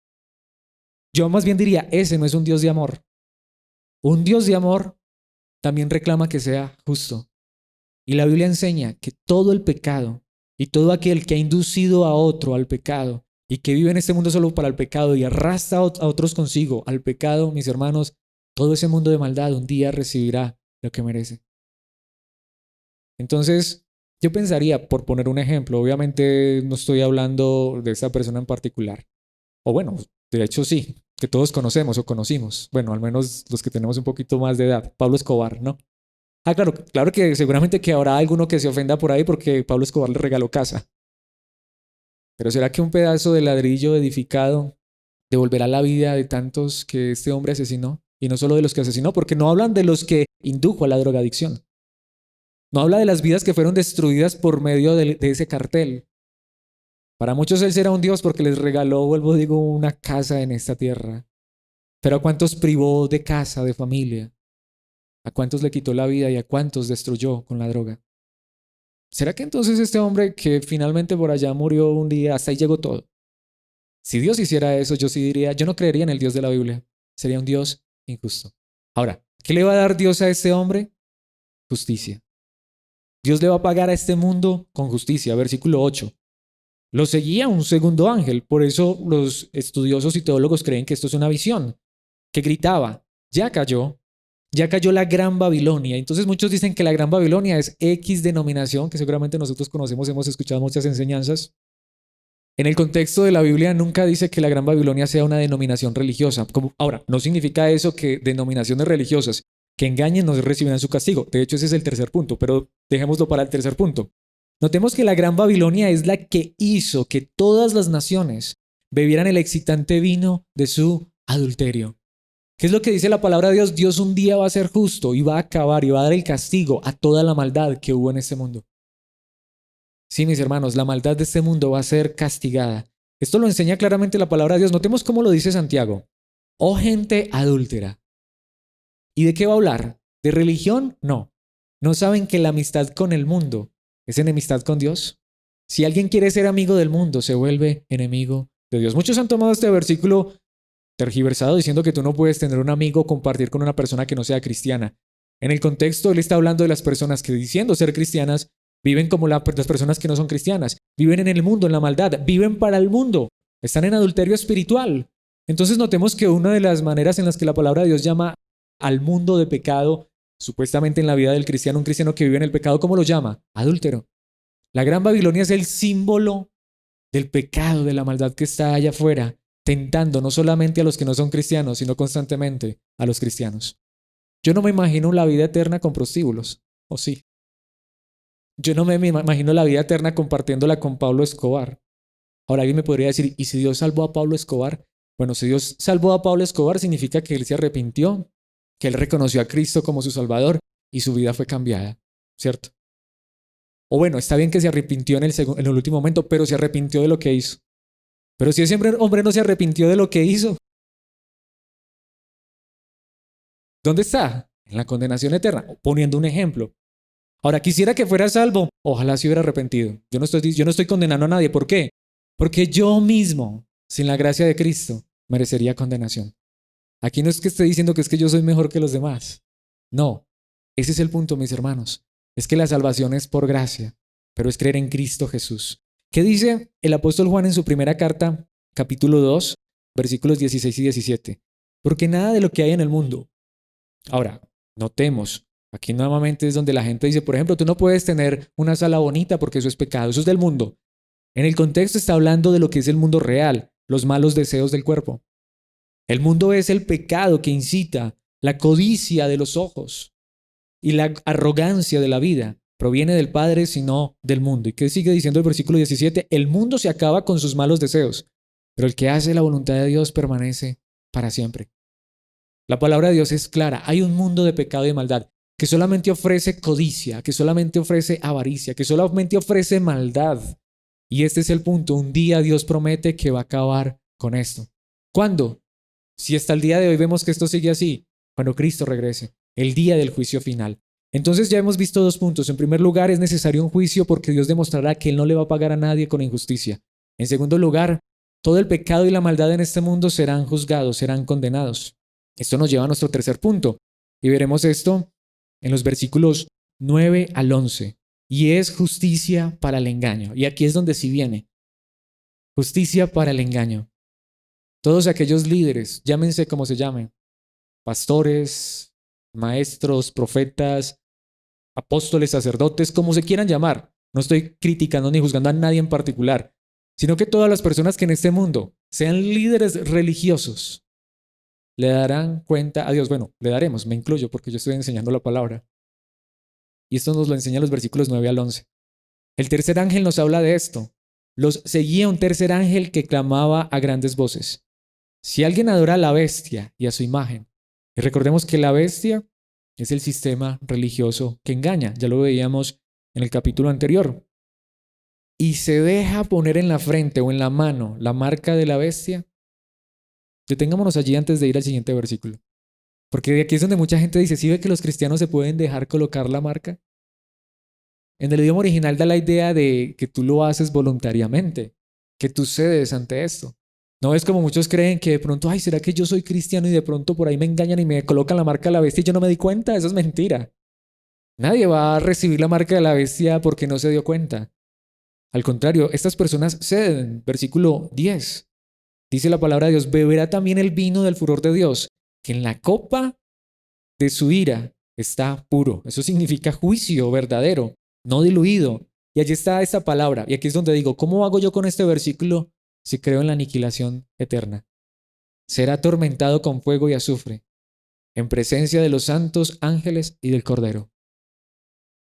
Yo más bien diría, ese no es un Dios de amor. Un Dios de amor también reclama que sea justo. Y la Biblia enseña que todo el pecado y todo aquel que ha inducido a otro al pecado y que vive en este mundo solo para el pecado y arrastra a otros consigo al pecado, mis hermanos, todo ese mundo de maldad un día recibirá lo que merece. Entonces, yo pensaría, por poner un ejemplo, obviamente no estoy hablando de esa persona en particular, o bueno, de hecho sí, que todos conocemos o conocimos, bueno, al menos los que tenemos un poquito más de edad, Pablo Escobar, ¿no? Ah, claro, claro que seguramente que habrá alguno que se ofenda por ahí porque Pablo Escobar le regaló casa. Pero ¿será que un pedazo de ladrillo edificado devolverá la vida de tantos que este hombre asesinó? Y no solo de los que asesinó, porque no hablan de los que indujo a la drogadicción. No habla de las vidas que fueron destruidas por medio de ese cartel. Para muchos él será un Dios porque les regaló, vuelvo digo, una casa en esta tierra. Pero ¿a cuántos privó de casa, de familia? ¿A cuántos le quitó la vida y a cuántos destruyó con la droga? ¿Será que entonces este hombre que finalmente por allá murió un día, hasta ahí llegó todo? Si Dios hiciera eso, yo sí diría, yo no creería en el Dios de la Biblia. Sería un Dios injusto. Ahora, ¿qué le va a dar Dios a este hombre? Justicia. Dios le va a pagar a este mundo con justicia. Versículo 8. Lo seguía un segundo ángel. Por eso los estudiosos y teólogos creen que esto es una visión. Que gritaba, ya cayó la Gran Babilonia. Entonces muchos dicen que la Gran Babilonia es X denominación, que seguramente nosotros conocemos, hemos escuchado muchas enseñanzas. En el contexto de la Biblia nunca dice que la Gran Babilonia sea una denominación religiosa. Ahora, no significa eso que denominaciones religiosas que engañen no recibirán su castigo. De hecho, ese es el tercer punto, pero dejémoslo para el tercer punto. Notemos que la Gran Babilonia es la que hizo que todas las naciones bebieran el excitante vino de su adulterio. ¿Qué es lo que dice la palabra de Dios? Dios un día va a ser justo y va a acabar y va a dar el castigo a toda la maldad que hubo en este mundo. Sí, mis hermanos, la maldad de este mundo va a ser castigada. Esto lo enseña claramente la palabra de Dios. Notemos cómo lo dice Santiago. Oh gente adúltera. ¿Y de qué va a hablar? ¿De religión? No. ¿No saben que la amistad con el mundo es enemistad con Dios? Si alguien quiere ser amigo del mundo, se vuelve enemigo de Dios. Muchos han tomado este versículo tergiversado diciendo que tú no puedes tener un amigo o compartir con una persona que no sea cristiana. En el contexto, él está hablando de las personas que diciendo ser cristianas, viven como las personas que no son cristianas, viven en el mundo, en la maldad, viven para el mundo, están en adulterio espiritual. Entonces notemos que una de las maneras en las que la palabra de Dios llama al mundo de pecado, supuestamente en la vida del cristiano, un cristiano que vive en el pecado, ¿cómo lo llama? Adúltero. La Gran Babilonia es el símbolo del pecado, de la maldad que está allá afuera, tentando no solamente a los que no son cristianos, sino constantemente a los cristianos. Yo no me imagino la vida eterna con prostíbulos, ¿o sí? Yo no me imagino la vida eterna compartiéndola con Pablo Escobar. Ahora alguien me podría decir, ¿y si Dios salvó a Pablo Escobar? Bueno, si Dios salvó a Pablo Escobar significa que él se arrepintió, que él reconoció a Cristo como su Salvador y su vida fue cambiada, ¿cierto? O bueno, está bien que se arrepintió en el último momento, pero se arrepintió de lo que hizo. Pero si ese hombre no se arrepintió de lo que hizo, ¿dónde está? En la condenación eterna, poniendo un ejemplo. Ahora, quisiera que fuera salvo, ojalá se hubiera arrepentido. Yo no estoy condenando a nadie. ¿Por qué? Porque yo mismo, sin la gracia de Cristo, merecería condenación. Aquí no es que esté diciendo que es que yo soy mejor que los demás. No, ese es el punto, mis hermanos. Es que la salvación es por gracia, pero es creer en Cristo Jesús. ¿Qué dice el apóstol Juan en su primera carta, capítulo 2, versículos 16 y 17? Porque nada de lo que hay en el mundo. Ahora, notemos, aquí nuevamente es donde la gente dice, por ejemplo, tú no puedes tener una sala bonita porque eso es pecado, eso es del mundo. En el contexto está hablando de lo que es el mundo real, los malos deseos del cuerpo. El mundo es el pecado que incita la codicia de los ojos y la arrogancia de la vida. Proviene del Padre, sino del mundo. ¿Y qué sigue diciendo el versículo 17? El mundo se acaba con sus malos deseos, pero el que hace la voluntad de Dios permanece para siempre. La palabra de Dios es clara. Hay un mundo de pecado y de maldad que solamente ofrece codicia, que solamente ofrece avaricia, que solamente ofrece maldad. Y este es el punto. Un día Dios promete que va a acabar con esto. ¿Cuándo? Si hasta el día de hoy vemos que esto sigue así, cuando Cristo regrese, el día del juicio final. Entonces ya hemos visto dos puntos. En primer lugar, es necesario un juicio porque Dios demostrará que Él no le va a pagar a nadie con injusticia. En segundo lugar, todo el pecado y la maldad en este mundo serán juzgados, serán condenados. Esto nos lleva a nuestro tercer punto. Y veremos esto en los versículos 9 al 11. Y es justicia para el engaño. Y aquí es donde sí viene. Justicia para el engaño. Todos aquellos líderes, llámense como se llamen, pastores, maestros, profetas, apóstoles, sacerdotes, como se quieran llamar. No estoy criticando ni juzgando a nadie en particular, sino que todas las personas que en este mundo sean líderes religiosos le darán cuenta a Dios. Bueno, le daremos, me incluyo porque yo estoy enseñando la palabra. Y esto nos lo enseña los versículos 9 al 11. El tercer ángel nos habla de esto. Los seguía un tercer ángel que clamaba a grandes voces. Si alguien adora a la bestia y a su imagen, y recordemos que la bestia es el sistema religioso que engaña, ya lo veíamos en el capítulo anterior, y se deja poner en la frente o en la mano la marca de la bestia, detengámonos allí antes de ir al siguiente versículo, porque de aquí es donde mucha gente dice, ¿sí ve que los cristianos se pueden dejar colocar la marca? En el idioma original da la idea de que tú lo haces voluntariamente, que tú cedes ante esto. No es como muchos creen que de pronto, ay, ¿será que yo soy cristiano y de pronto por ahí me engañan y me colocan la marca de la bestia y yo no me di cuenta? Eso es mentira. Nadie va a recibir la marca de la bestia porque no se dio cuenta. Al contrario, estas personas ceden. Versículo 10. Dice la palabra de Dios, beberá también el vino del furor de Dios, que en la copa de su ira está puro. Eso significa juicio verdadero, no diluido. Y allí está esta palabra. Y aquí es donde digo, ¿cómo hago yo con este versículo si creo en la aniquilación eterna? Será atormentado con fuego y azufre, en presencia de los santos ángeles y del Cordero.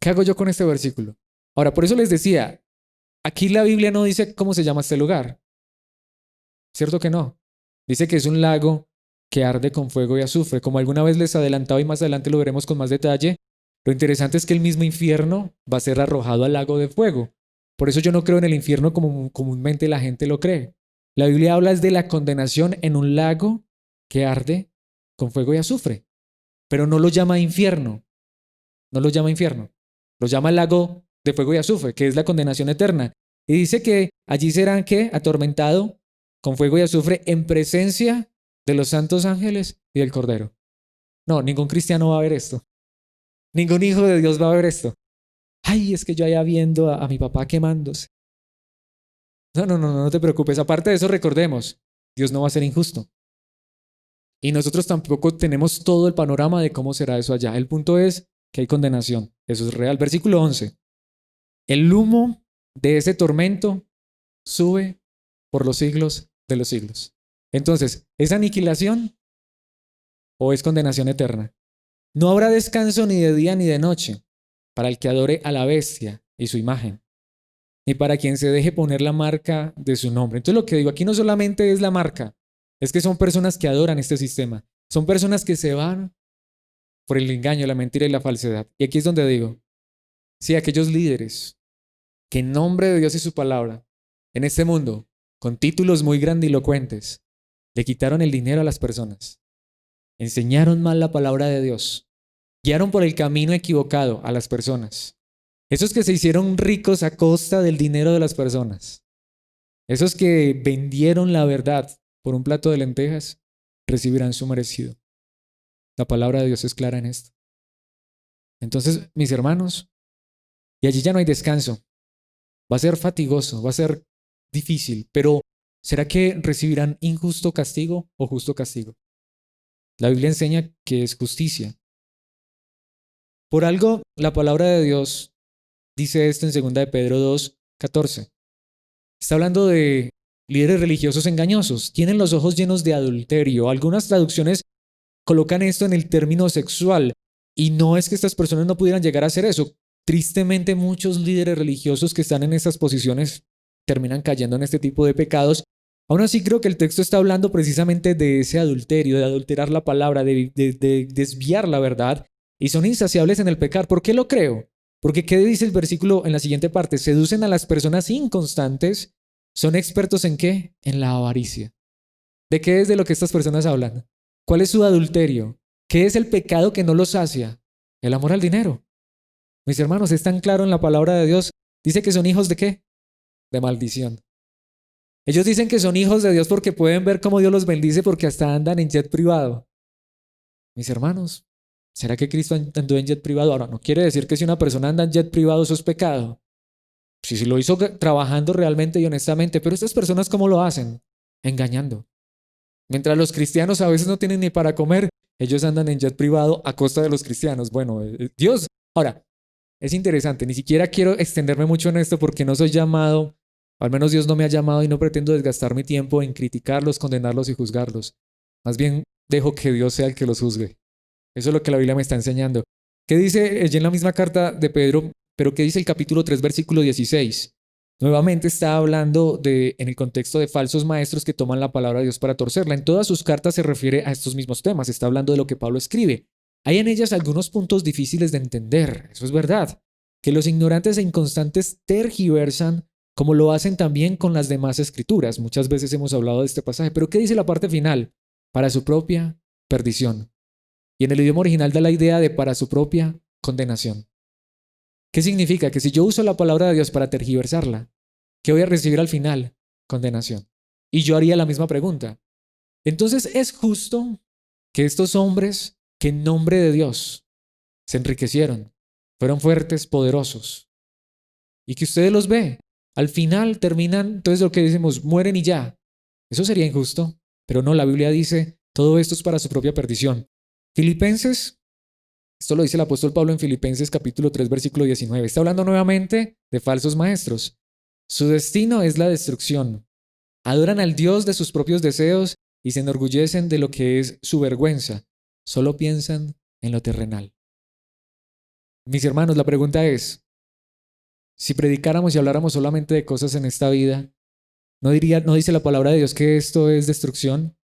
¿Qué hago yo con este versículo? Ahora, por eso les decía, aquí la Biblia no dice cómo se llama este lugar. ¿Cierto que no? Dice que es un lago que arde con fuego y azufre. Como alguna vez les adelantaba y más adelante lo veremos con más detalle, lo interesante es que el mismo infierno va a ser arrojado al lago de fuego. Por eso yo no creo en el infierno como comúnmente la gente lo cree. La Biblia habla de la condenación en un lago que arde con fuego y azufre, pero no lo llama infierno, no lo llama infierno, lo llama lago de fuego y azufre, que es la condenación eterna. Y dice que allí serán ¿qué? Atormentado con fuego y azufre en presencia de los santos ángeles y del Cordero. No, ningún cristiano va a ver esto. Ningún hijo de Dios va a ver esto. Ay, es que yo allá viendo a mi papá quemándose. No te preocupes. Aparte de eso, recordemos, Dios no va a ser injusto. Y nosotros tampoco tenemos todo el panorama de cómo será eso allá. El punto es que hay condenación. Eso es real. Versículo 11. El humo de ese tormento sube por los siglos de los siglos. Entonces, ¿es aniquilación o es condenación eterna? No habrá descanso ni de día ni de noche para el que adore a la bestia y su imagen, ni para quien se deje poner la marca de su nombre. Entonces lo que digo aquí no solamente es la marca, es que son personas que adoran este sistema, son personas que se van por el engaño, la mentira y la falsedad. Y aquí es donde digo, si aquellos líderes que en nombre de Dios y su palabra, en este mundo, con títulos muy grandilocuentes, le quitaron el dinero a las personas, enseñaron mal la palabra de Dios, guiaron por el camino equivocado a las personas. Esos que se hicieron ricos a costa del dinero de las personas. Esos que vendieron la verdad por un plato de lentejas, recibirán su merecido. La palabra de Dios es clara en esto. Entonces, mis hermanos, y allí ya no hay descanso. Va a ser fatigoso, va a ser difícil, pero ¿será que recibirán injusto castigo o justo castigo? La Biblia enseña que es justicia. Por algo, la palabra de Dios dice esto en 2 de Pedro 2:14. Está hablando de líderes religiosos engañosos, tienen los ojos llenos de adulterio. Algunas traducciones colocan esto en el término sexual y no es que estas personas no pudieran llegar a hacer eso. Tristemente, muchos líderes religiosos que están en estas posiciones terminan cayendo en este tipo de pecados. Aún así, creo que el texto está hablando precisamente de ese adulterio, de adulterar la palabra, de desviar la verdad, y son insaciables en el pecar. ¿Por qué lo creo? Porque ¿qué dice el versículo en la siguiente parte? Seducen a las personas inconstantes. ¿Son expertos en qué? En la avaricia. ¿De qué es de lo que estas personas hablan? ¿Cuál es su adulterio? ¿Qué es el pecado que no los sacia? El amor al dinero. Mis hermanos, es tan claro en la palabra de Dios. Dice que son hijos de ¿qué? De maldición. Ellos dicen que son hijos de Dios porque pueden ver cómo Dios los bendice porque hasta andan en jet privado. Mis hermanos, ¿será que Cristo andó en jet privado? Ahora, no quiere decir que si una persona anda en jet privado eso es pecado. Si lo hizo trabajando realmente y honestamente, pero estas personas ¿cómo lo hacen? Engañando. Mientras los cristianos a veces no tienen ni para comer, ellos andan en jet privado a costa de los cristianos. Bueno, Dios. Ahora, es interesante, ni siquiera quiero extenderme mucho en esto porque no soy llamado, al menos Dios no me ha llamado y no pretendo desgastar mi tiempo en criticarlos, condenarlos y juzgarlos. Más bien dejo que Dios sea el que los juzgue. Eso es lo que la Biblia me está enseñando. ¿Qué dice allí en la misma carta de Pedro? Pero ¿qué dice el capítulo 3, versículo 16? Nuevamente está hablando en el contexto de falsos maestros que toman la palabra de Dios para torcerla. En todas sus cartas se refiere a estos mismos temas. Está hablando de lo que Pablo escribe. Hay en ellas algunos puntos difíciles de entender. Eso es verdad. Que los ignorantes e inconstantes tergiversan como lo hacen también con las demás escrituras. Muchas veces hemos hablado de este pasaje. Pero ¿qué dice la parte final? Para su propia perdición. Y en el idioma original da la idea de para su propia condenación. ¿Qué significa? Que si yo uso la palabra de Dios para tergiversarla, ¿qué voy a recibir al final? Condenación. Y yo haría la misma pregunta. Entonces, ¿es justo que estos hombres que en nombre de Dios se enriquecieron, fueron fuertes, poderosos, y que ustedes los ve, al final terminan, entonces lo que decimos, mueren y ya? Eso sería injusto, pero no, la Biblia dice, todo esto es para su propia perdición. Filipenses, esto lo dice el apóstol Pablo en Filipenses capítulo 3, versículo 19. Está hablando nuevamente de falsos maestros. Su destino es la destrucción. Adoran al Dios de sus propios deseos y se enorgullecen de lo que es su vergüenza. Solo piensan en lo terrenal. Mis hermanos, la pregunta es, si predicáramos y habláramos solamente de cosas en esta vida, ¿no dice la palabra de Dios que esto es destrucción?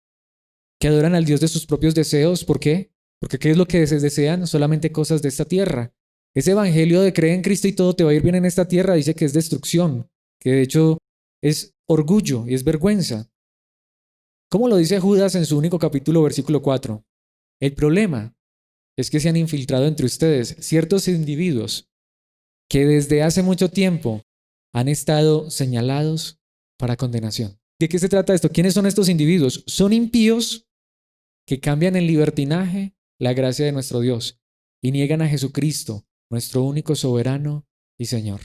¿Que adoran al Dios de sus propios deseos? ¿Por qué? Porque ¿qué es lo que desean? Solamente cosas de esta tierra. Ese evangelio de creer en Cristo y todo te va a ir bien en esta tierra dice que es destrucción, que de hecho es orgullo y es vergüenza. ¿Cómo lo dice Judas en su único capítulo, versículo 4? El problema es que se han infiltrado entre ustedes ciertos individuos que desde hace mucho tiempo han estado señalados para condenación. ¿De qué se trata esto? ¿Quiénes son estos individuos? Son impíos que cambian en libertinaje la gracia de nuestro Dios y niegan a Jesucristo, nuestro único soberano y Señor.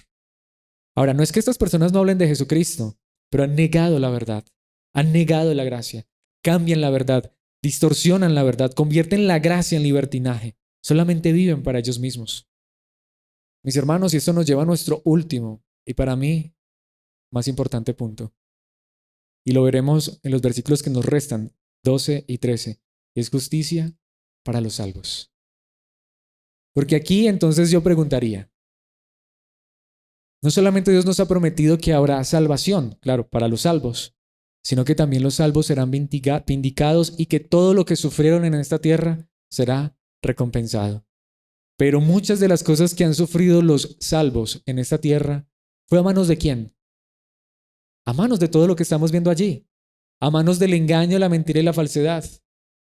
Ahora, no es que estas personas no hablen de Jesucristo, pero han negado la verdad, han negado la gracia, cambian la verdad, distorsionan la verdad, convierten la gracia en libertinaje, solamente viven para ellos mismos. Mis hermanos, y esto nos lleva a nuestro último y para mí más importante punto. Y lo veremos en los versículos que nos restan, 12 y 13. Es justicia para los salvos. Porque aquí entonces yo preguntaría, no solamente Dios nos ha prometido que habrá salvación, claro, para los salvos, sino que también los salvos serán vindicados y que todo lo que sufrieron en esta tierra será recompensado. Pero muchas de las cosas que han sufrido los salvos en esta tierra fue a manos de ¿quién? A manos de todo lo que estamos viendo allí, a manos del engaño, la mentira y la falsedad.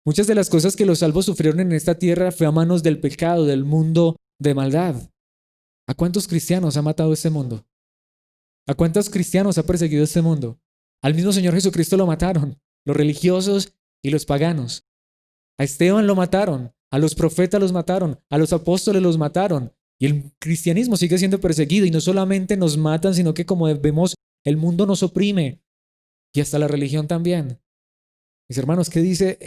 Muchas de las cosas que los salvos sufrieron en esta tierra fue a manos del pecado, del mundo de maldad. ¿A cuántos cristianos ha matado este mundo? ¿A cuántos cristianos ha perseguido este mundo? Al mismo Señor Jesucristo lo mataron, los religiosos y los paganos. A Esteban lo mataron, a los profetas los mataron, a los apóstoles los mataron. Y el cristianismo sigue siendo perseguido y no solamente nos matan, sino que como vemos, el mundo nos oprime y hasta la religión también. Mis hermanos, ¿qué dice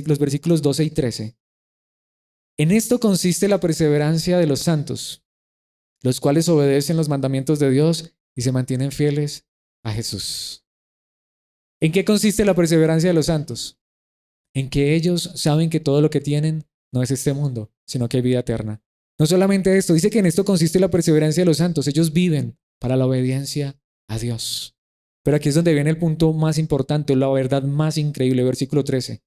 los versículos 12 y 13? En esto consiste la perseverancia de los santos, los cuales obedecen los mandamientos de Dios y se mantienen fieles a Jesús. ¿En qué consiste la perseverancia de los santos? En que ellos saben que todo lo que tienen no es este mundo, sino que hay vida eterna. No solamente esto, dice que en esto consiste la perseverancia de los santos. Ellos viven para la obediencia a Dios. Pero aquí es donde viene el punto más importante, la verdad más increíble, versículo 13.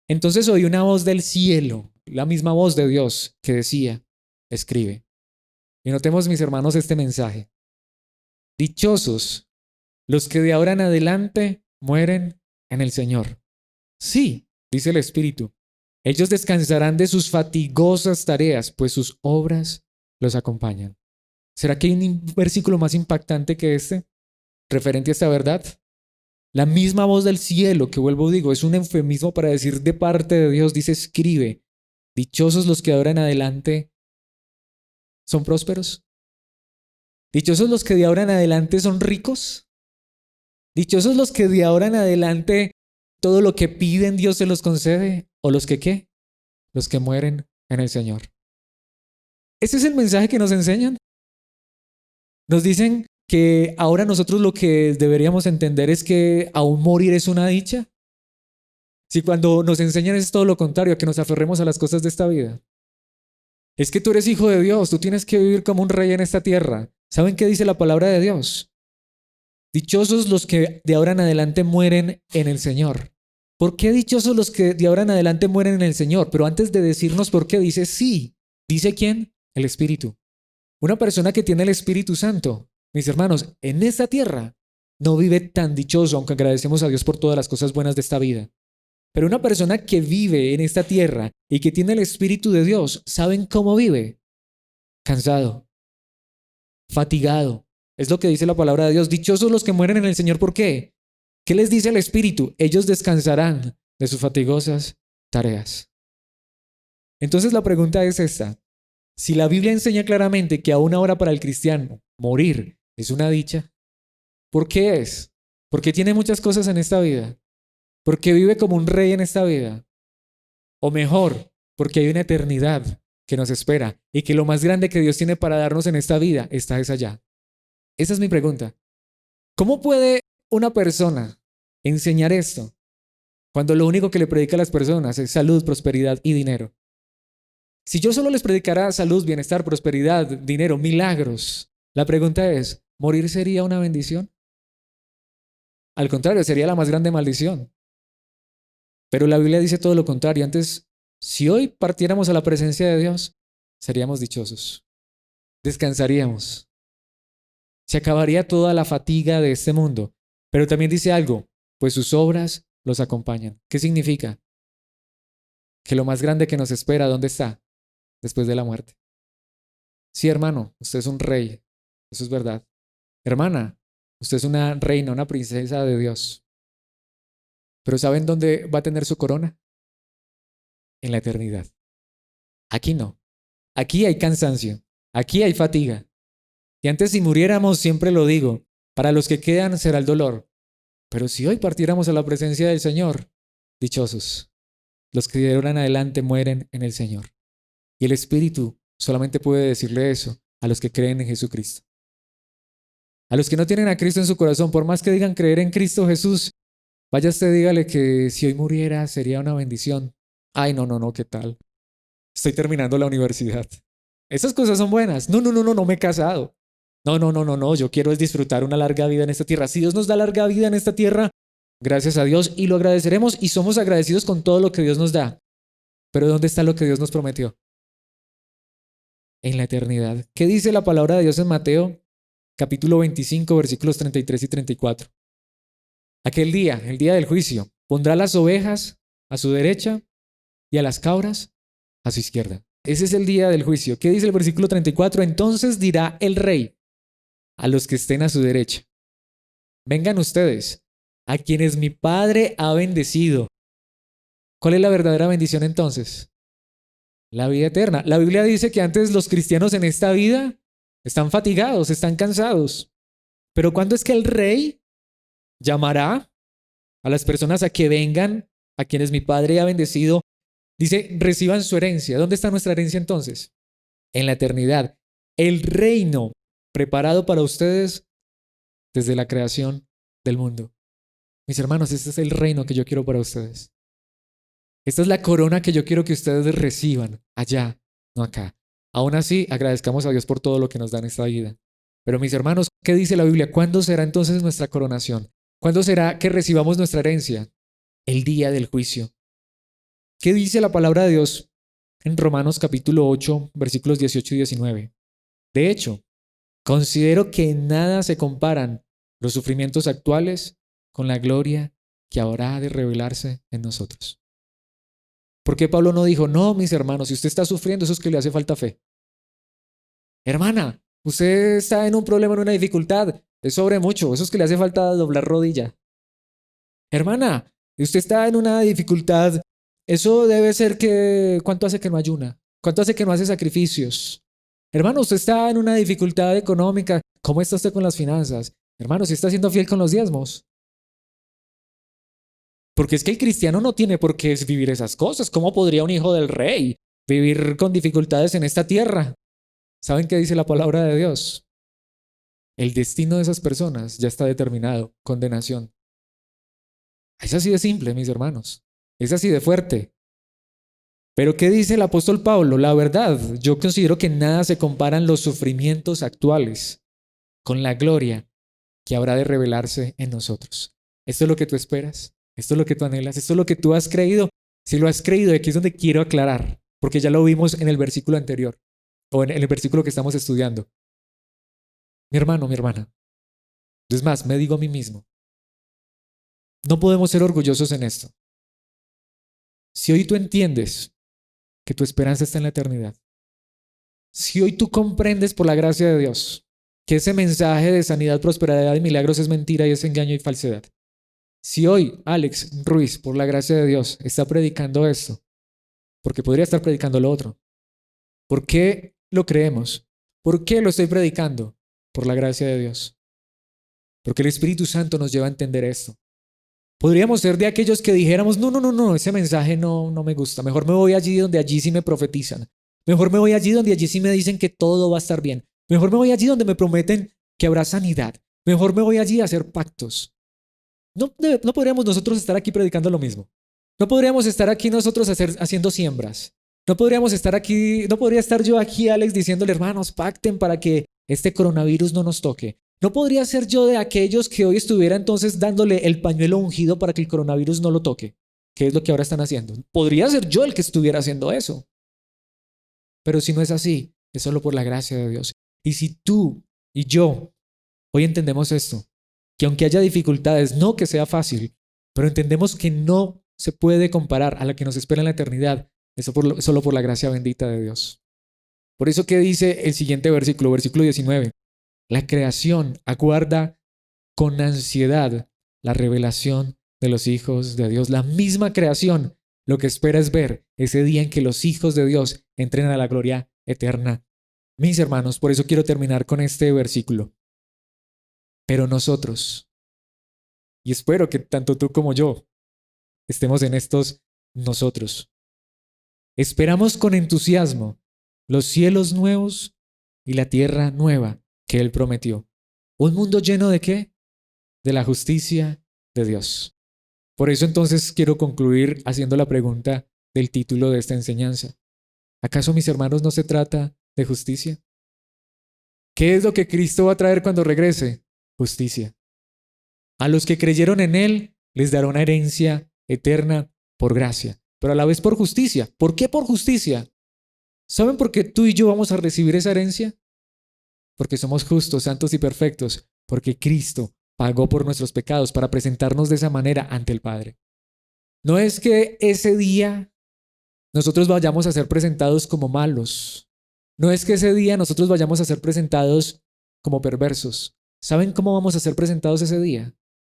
Entonces oí una voz del cielo, la misma voz de Dios, que decía, escribe. Y notemos, mis hermanos, este mensaje. Dichosos los que de ahora en adelante mueren en el Señor. Sí, dice el Espíritu. Ellos descansarán de sus fatigosas tareas, pues sus obras los acompañan. ¿Será que hay un versículo más impactante que este, referente a esta verdad? La misma voz del cielo, que vuelvo digo, es un eufemismo para decir de parte de Dios, dice, escribe, dichosos los que de ahora en adelante son prósperos. Dichosos los que de ahora en adelante son ricos. Dichosos los que de ahora en adelante todo lo que piden Dios se los concede. ¿O los que qué? Los que mueren en el Señor. Ese es el mensaje que nos enseñan. Nos dicen que ahora nosotros lo que deberíamos entender es que aún morir es una dicha. Si cuando nos enseñan es todo lo contrario, que nos aferremos a las cosas de esta vida. Es que tú eres hijo de Dios, tú tienes que vivir como un rey en esta tierra. ¿Saben qué dice la palabra de Dios? Dichosos los que de ahora en adelante mueren en el Señor. ¿Por qué dichosos los que de ahora en adelante mueren en el Señor? Pero antes de decirnos por qué, dice sí. ¿Dice quién? El Espíritu. Una persona que tiene el Espíritu Santo, mis hermanos, en esta tierra no vive tan dichoso, aunque agradecemos a Dios por todas las cosas buenas de esta vida. Pero una persona que vive en esta tierra y que tiene el Espíritu de Dios, ¿saben cómo vive? Cansado, fatigado. Es lo que dice la palabra de Dios. Dichosos los que mueren en el Señor. ¿Por qué? ¿Qué les dice el Espíritu? Ellos descansarán de sus fatigosas tareas. Entonces la pregunta es esta. Si la Biblia enseña claramente que aún ahora para el cristiano morir es una dicha, ¿por qué es? Porque tiene muchas cosas en esta vida. Porque vive como un rey en esta vida. O mejor, porque hay una eternidad que nos espera y que lo más grande que Dios tiene para darnos en esta vida está allá. Esa es mi pregunta. ¿Cómo puede una persona enseñar esto cuando lo único que le predica a las personas es salud, prosperidad y dinero? Si yo solo les predicara salud, bienestar, prosperidad, dinero, milagros, la pregunta es, ¿morir sería una bendición? Al contrario, sería la más grande maldición. Pero la Biblia dice todo lo contrario. Antes, si hoy partiéramos a la presencia de Dios, seríamos dichosos. Descansaríamos. Se acabaría toda la fatiga de este mundo. Pero también dice algo, pues sus obras los acompañan. ¿Qué significa? Que lo más grande que nos espera, ¿dónde está? Después de la muerte. Sí, hermano, usted es un rey. Eso es verdad. Hermana, usted es una reina, una princesa de Dios. Pero ¿saben dónde va a tener su corona? En la eternidad. Aquí no. Aquí hay cansancio. Aquí hay fatiga. Y antes si muriéramos, siempre lo digo, para los que quedan será el dolor. Pero si hoy partiéramos a la presencia del Señor, dichosos. Los que de ahora en adelante mueren en el Señor. Y el Espíritu solamente puede decirle eso a los que creen en Jesucristo. A los que no tienen a Cristo en su corazón, por más que digan creer en Cristo Jesús, vaya usted, dígale que si hoy muriera sería una bendición. Ay, no, ¿qué tal? Estoy terminando la universidad. Esas cosas son buenas. No me he casado. No, yo quiero es disfrutar una larga vida en esta tierra. Si Dios nos da larga vida en esta tierra, gracias a Dios y lo agradeceremos y somos agradecidos con todo lo que Dios nos da. Pero ¿dónde está lo que Dios nos prometió? En la eternidad. ¿Qué dice la palabra de Dios en Mateo, capítulo 25, versículos 33 y 34? Aquel día, el día del juicio, pondrá las ovejas a su derecha y a las cabras a su izquierda. Ese es el día del juicio. ¿Qué dice el versículo 34? Entonces dirá el rey a los que estén a su derecha: vengan ustedes, a quienes mi Padre ha bendecido. ¿Cuál es la verdadera bendición entonces? La vida eterna. La Biblia dice que antes los cristianos en esta vida están fatigados, están cansados. Pero ¿cuándo es que el rey llamará a las personas a que vengan, a quienes mi Padre ha bendecido? Dice, reciban su herencia. ¿Dónde está nuestra herencia entonces? En la eternidad. El reino preparado para ustedes desde la creación del mundo. Mis hermanos, este es el reino que yo quiero para ustedes. Esta es la corona que yo quiero que ustedes reciban allá, no acá. Aún así, agradezcamos a Dios por todo lo que nos da en esta vida. Pero mis hermanos, ¿qué dice la Biblia? ¿Cuándo será entonces nuestra coronación? ¿Cuándo será que recibamos nuestra herencia? El día del juicio. ¿Qué dice la palabra de Dios en Romanos capítulo 8, versículos 18 y 19? De hecho, considero que en nada se comparan los sufrimientos actuales con la gloria que ahora ha de revelarse en nosotros. ¿Por qué Pablo no dijo, no, mis hermanos, si usted está sufriendo, eso es que le hace falta fe? Hermana, usted está en un problema, en una dificultad, es sobre mucho, eso es que le hace falta doblar rodilla. Hermana, usted está en una dificultad, eso debe ser que, ¿cuánto hace que no ayuna? ¿Cuánto hace que no hace sacrificios? Hermano, usted está en una dificultad económica, ¿cómo está usted con las finanzas? Hermano, si está siendo fiel con los diezmos. Porque es que el cristiano no tiene por qué vivir esas cosas. ¿Cómo podría un hijo del rey vivir con dificultades en esta tierra? ¿Saben qué dice la palabra de Dios? El destino de esas personas ya está determinado, condenación. Es así de simple, mis hermanos. Es así de fuerte. Pero ¿qué dice el apóstol Pablo? La verdad, yo considero que nada se comparan los sufrimientos actuales con la gloria que habrá de revelarse en nosotros. ¿Esto es lo que tú esperas? ¿Esto es lo que tú anhelas? ¿Esto es lo que tú has creído? Si lo has creído, aquí es donde quiero aclarar, porque ya lo vimos en el versículo anterior, o en el versículo que estamos estudiando. Mi hermano, mi hermana. Es más, me digo a mí mismo, no podemos ser orgullosos en esto. Si hoy tú entiendes que tu esperanza está en la eternidad, si hoy tú comprendes por la gracia de Dios que ese mensaje de sanidad, prosperidad y milagros es mentira y es engaño y falsedad, si hoy Alex Ruiz, por la gracia de Dios, está predicando esto, porque podría estar predicando lo otro, ¿por qué lo creemos? ¿Por qué lo estoy predicando? Por la gracia de Dios. Porque el Espíritu Santo nos lleva a entender esto. Podríamos ser de aquellos que dijéramos, no, ese mensaje no me gusta. Mejor me voy allí donde allí sí me profetizan. Mejor me voy allí donde allí sí me dicen que todo va a estar bien. Mejor me voy allí donde me prometen que habrá sanidad. Mejor me voy allí a hacer pactos. No podríamos nosotros estar aquí predicando lo mismo. No podríamos estar aquí nosotros haciendo siembras. No podríamos estar aquí, no podría estar yo aquí, Alex, diciéndole, hermanos, pacten para que este coronavirus no nos toque. No podría ser yo de aquellos que hoy estuviera entonces dándole el pañuelo ungido para que el coronavirus no lo toque, que es lo que ahora están haciendo. Podría ser yo el que estuviera haciendo eso. Pero si no es así, es solo por la gracia de Dios. Y si tú y yo hoy entendemos esto, que aunque haya dificultades, no que sea fácil, pero entendemos que no se puede comparar a la que nos espera en la eternidad, eso solo por la gracia bendita de Dios. Por eso que dice el siguiente versículo, versículo 19, la creación aguarda con ansiedad la revelación de los hijos de Dios. La misma creación lo que espera es ver ese día en que los hijos de Dios entren a la gloria eterna. Mis hermanos, por eso quiero terminar con este versículo. Pero nosotros, y espero que tanto tú como yo estemos en estos nosotros, esperamos con entusiasmo los cielos nuevos y la tierra nueva que Él prometió. ¿Un mundo lleno de qué? De la justicia de Dios. Por eso entonces quiero concluir haciendo la pregunta del título de esta enseñanza. ¿Acaso, mis hermanos, no se trata de justicia? ¿Qué es lo que Cristo va a traer cuando regrese? Justicia. A los que creyeron en Él les dará una herencia eterna por gracia, pero a la vez por justicia. ¿Por qué por justicia? ¿Saben por qué tú y yo vamos a recibir esa herencia? Porque somos justos, santos y perfectos, porque Cristo pagó por nuestros pecados para presentarnos de esa manera ante el Padre. No es que ese día nosotros vayamos a ser presentados como malos. No es que ese día nosotros vayamos a ser presentados como perversos. ¿Saben cómo vamos a ser presentados ese día?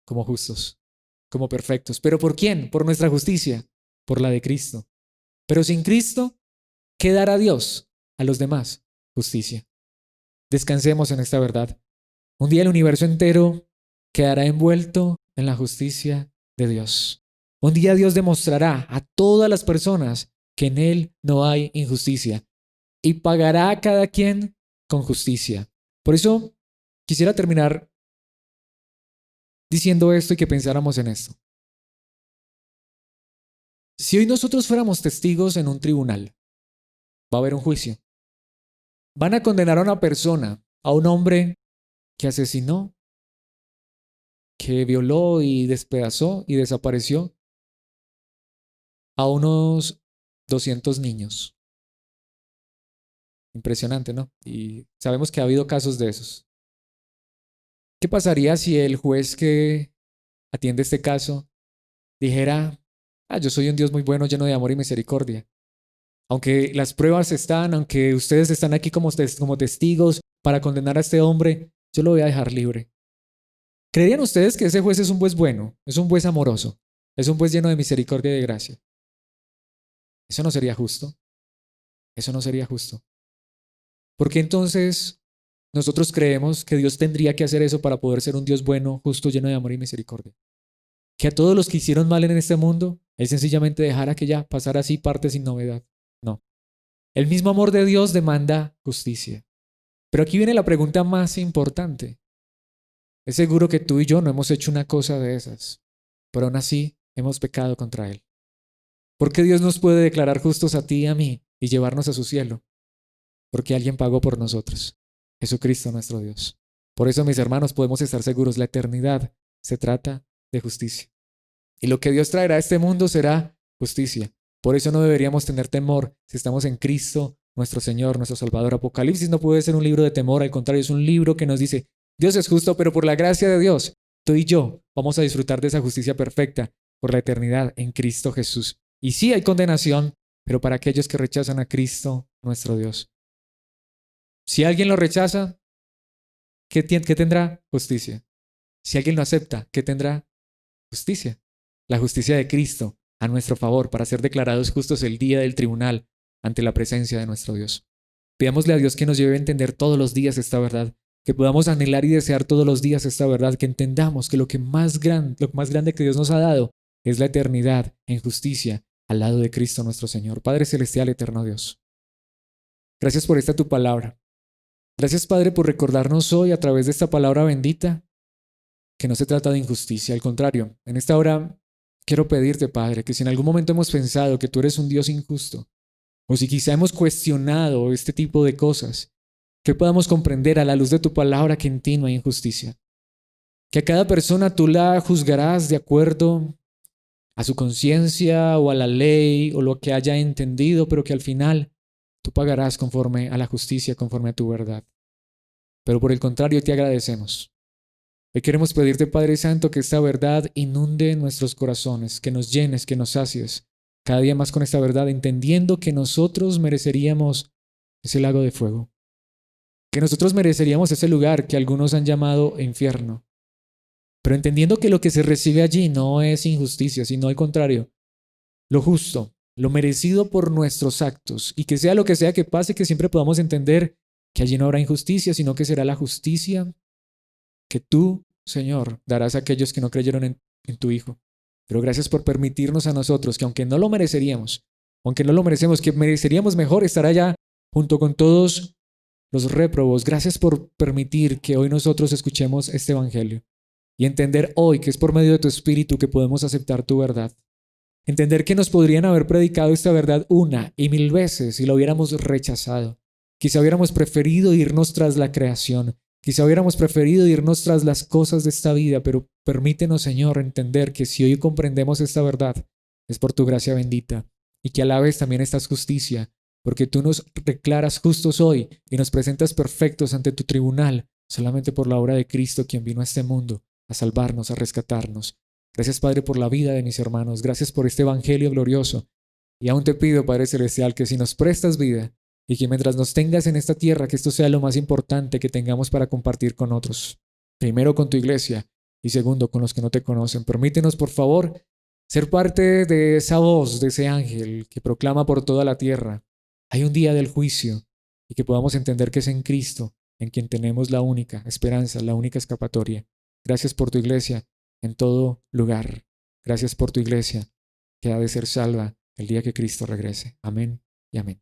Como justos, como perfectos. ¿Pero por quién? Por nuestra justicia, por la de Cristo. Pero sin Cristo, ¿qué dará Dios a los demás? Justicia. Descansemos en esta verdad. Un día el universo entero quedará envuelto en la justicia de Dios. Un día Dios demostrará a todas las personas que en Él no hay injusticia y pagará a cada quien con justicia. Por eso quisiera terminar diciendo esto y que pensáramos en esto. Si hoy nosotros fuéramos testigos en un tribunal, va a haber un juicio. Van a condenar a una persona, a un hombre que asesinó, que violó y despedazó y desapareció a unos 200 niños. Impresionante, ¿no? Y sabemos que ha habido casos de esos. ¿Qué pasaría si el juez que atiende este caso dijera, yo soy un Dios muy bueno, lleno de amor y misericordia? Aunque las pruebas están, aunque ustedes están aquí como testigos para condenar a este hombre, yo lo voy a dejar libre. ¿Creerían ustedes que ese juez es un juez bueno, es un juez amoroso, es un juez lleno de misericordia y de gracia? Eso no sería justo. Eso no sería justo. ¿Por qué entonces nosotros creemos que Dios tendría que hacer eso para poder ser un Dios bueno, justo, lleno de amor y misericordia? Que a todos los que hicieron mal en este mundo, Él sencillamente dejara que ya pasara así parte sin novedad. No. El mismo amor de Dios demanda justicia. Pero aquí viene la pregunta más importante. Es seguro que tú y yo no hemos hecho una cosa de esas, pero aún así hemos pecado contra Él. ¿Por qué Dios nos puede declarar justos a ti y a mí y llevarnos a su cielo? Porque alguien pagó por nosotros, Jesucristo nuestro Dios. Por eso, mis hermanos, podemos estar seguros, la eternidad se trata de justicia. Y lo que Dios traerá a este mundo será justicia. Por eso no deberíamos tener temor si estamos en Cristo, nuestro Señor, nuestro Salvador. Apocalipsis no puede ser un libro de temor, al contrario, es un libro que nos dice, Dios es justo, pero por la gracia de Dios, tú y yo vamos a disfrutar de esa justicia perfecta por la eternidad en Cristo Jesús. Y sí hay condenación, pero para aquellos que rechazan a Cristo, nuestro Dios. Si alguien lo rechaza, ¿qué tendrá? Justicia. Si alguien lo acepta, ¿qué tendrá? Justicia. La justicia de Cristo a nuestro favor para ser declarados justos el día del tribunal ante la presencia de nuestro Dios. Pidámosle a Dios que nos lleve a entender todos los días esta verdad, que podamos anhelar y desear todos los días esta verdad, que entendamos que lo más grande que Dios nos ha dado es la eternidad en justicia al lado de Cristo nuestro Señor. Padre celestial, eterno Dios, gracias por esta tu palabra. Gracias, Padre, por recordarnos hoy a través de esta palabra bendita que no se trata de injusticia, al contrario. En esta hora quiero pedirte, Padre, que si en algún momento hemos pensado que tú eres un Dios injusto, o si quizá hemos cuestionado este tipo de cosas, que podamos comprender a la luz de tu palabra que en ti no hay injusticia. Que a cada persona tú la juzgarás de acuerdo a su conciencia o a la ley o lo que haya entendido, pero que al final tú pagarás conforme a la justicia, conforme a tu verdad. Pero por el contrario, te agradecemos. Hoy queremos pedirte, Padre Santo, que esta verdad inunde nuestros corazones, que nos llenes, que nos sacies cada día más con esta verdad, entendiendo que nosotros mereceríamos ese lago de fuego, que nosotros mereceríamos ese lugar que algunos han llamado infierno, pero entendiendo que lo que se recibe allí no es injusticia, sino al contrario, lo justo, lo merecido por nuestros actos, y que sea lo que sea que pase, que siempre podamos entender que allí no habrá injusticia, sino que será la justicia que tú, Señor, darás a aquellos que no creyeron en tu Hijo. Pero gracias por permitirnos a nosotros, que aunque no lo mereceríamos, aunque no lo merecemos, que mereceríamos mejor estar allá junto con todos los réprobos. Gracias por permitir que hoy nosotros escuchemos este Evangelio y entender hoy que es por medio de tu Espíritu que podemos aceptar tu verdad. Entender que nos podrían haber predicado esta verdad una y mil veces y lo hubiéramos rechazado. Quizá hubiéramos preferido irnos tras la creación. Quizá hubiéramos preferido irnos tras las cosas de esta vida, pero permítenos, Señor, entender que si hoy comprendemos esta verdad, es por tu gracia bendita y que a la vez también estás justicia, porque tú nos declaras justos hoy y nos presentas perfectos ante tu tribunal, solamente por la obra de Cristo, quien vino a este mundo a salvarnos, a rescatarnos. Gracias, Padre, por la vida de mis hermanos. Gracias por este evangelio glorioso. Y aún te pido, Padre Celestial, que si nos prestas vida, y que mientras nos tengas en esta tierra, que esto sea lo más importante que tengamos para compartir con otros. Primero con tu iglesia y segundo con los que no te conocen. Permítenos, por favor, ser parte de esa voz, de ese ángel que proclama por toda la tierra. Hay un día del juicio y que podamos entender que es en Cristo en quien tenemos la única esperanza, la única escapatoria. Gracias por tu iglesia en todo lugar. Gracias por tu iglesia que ha de ser salva el día que Cristo regrese. Amén y amén.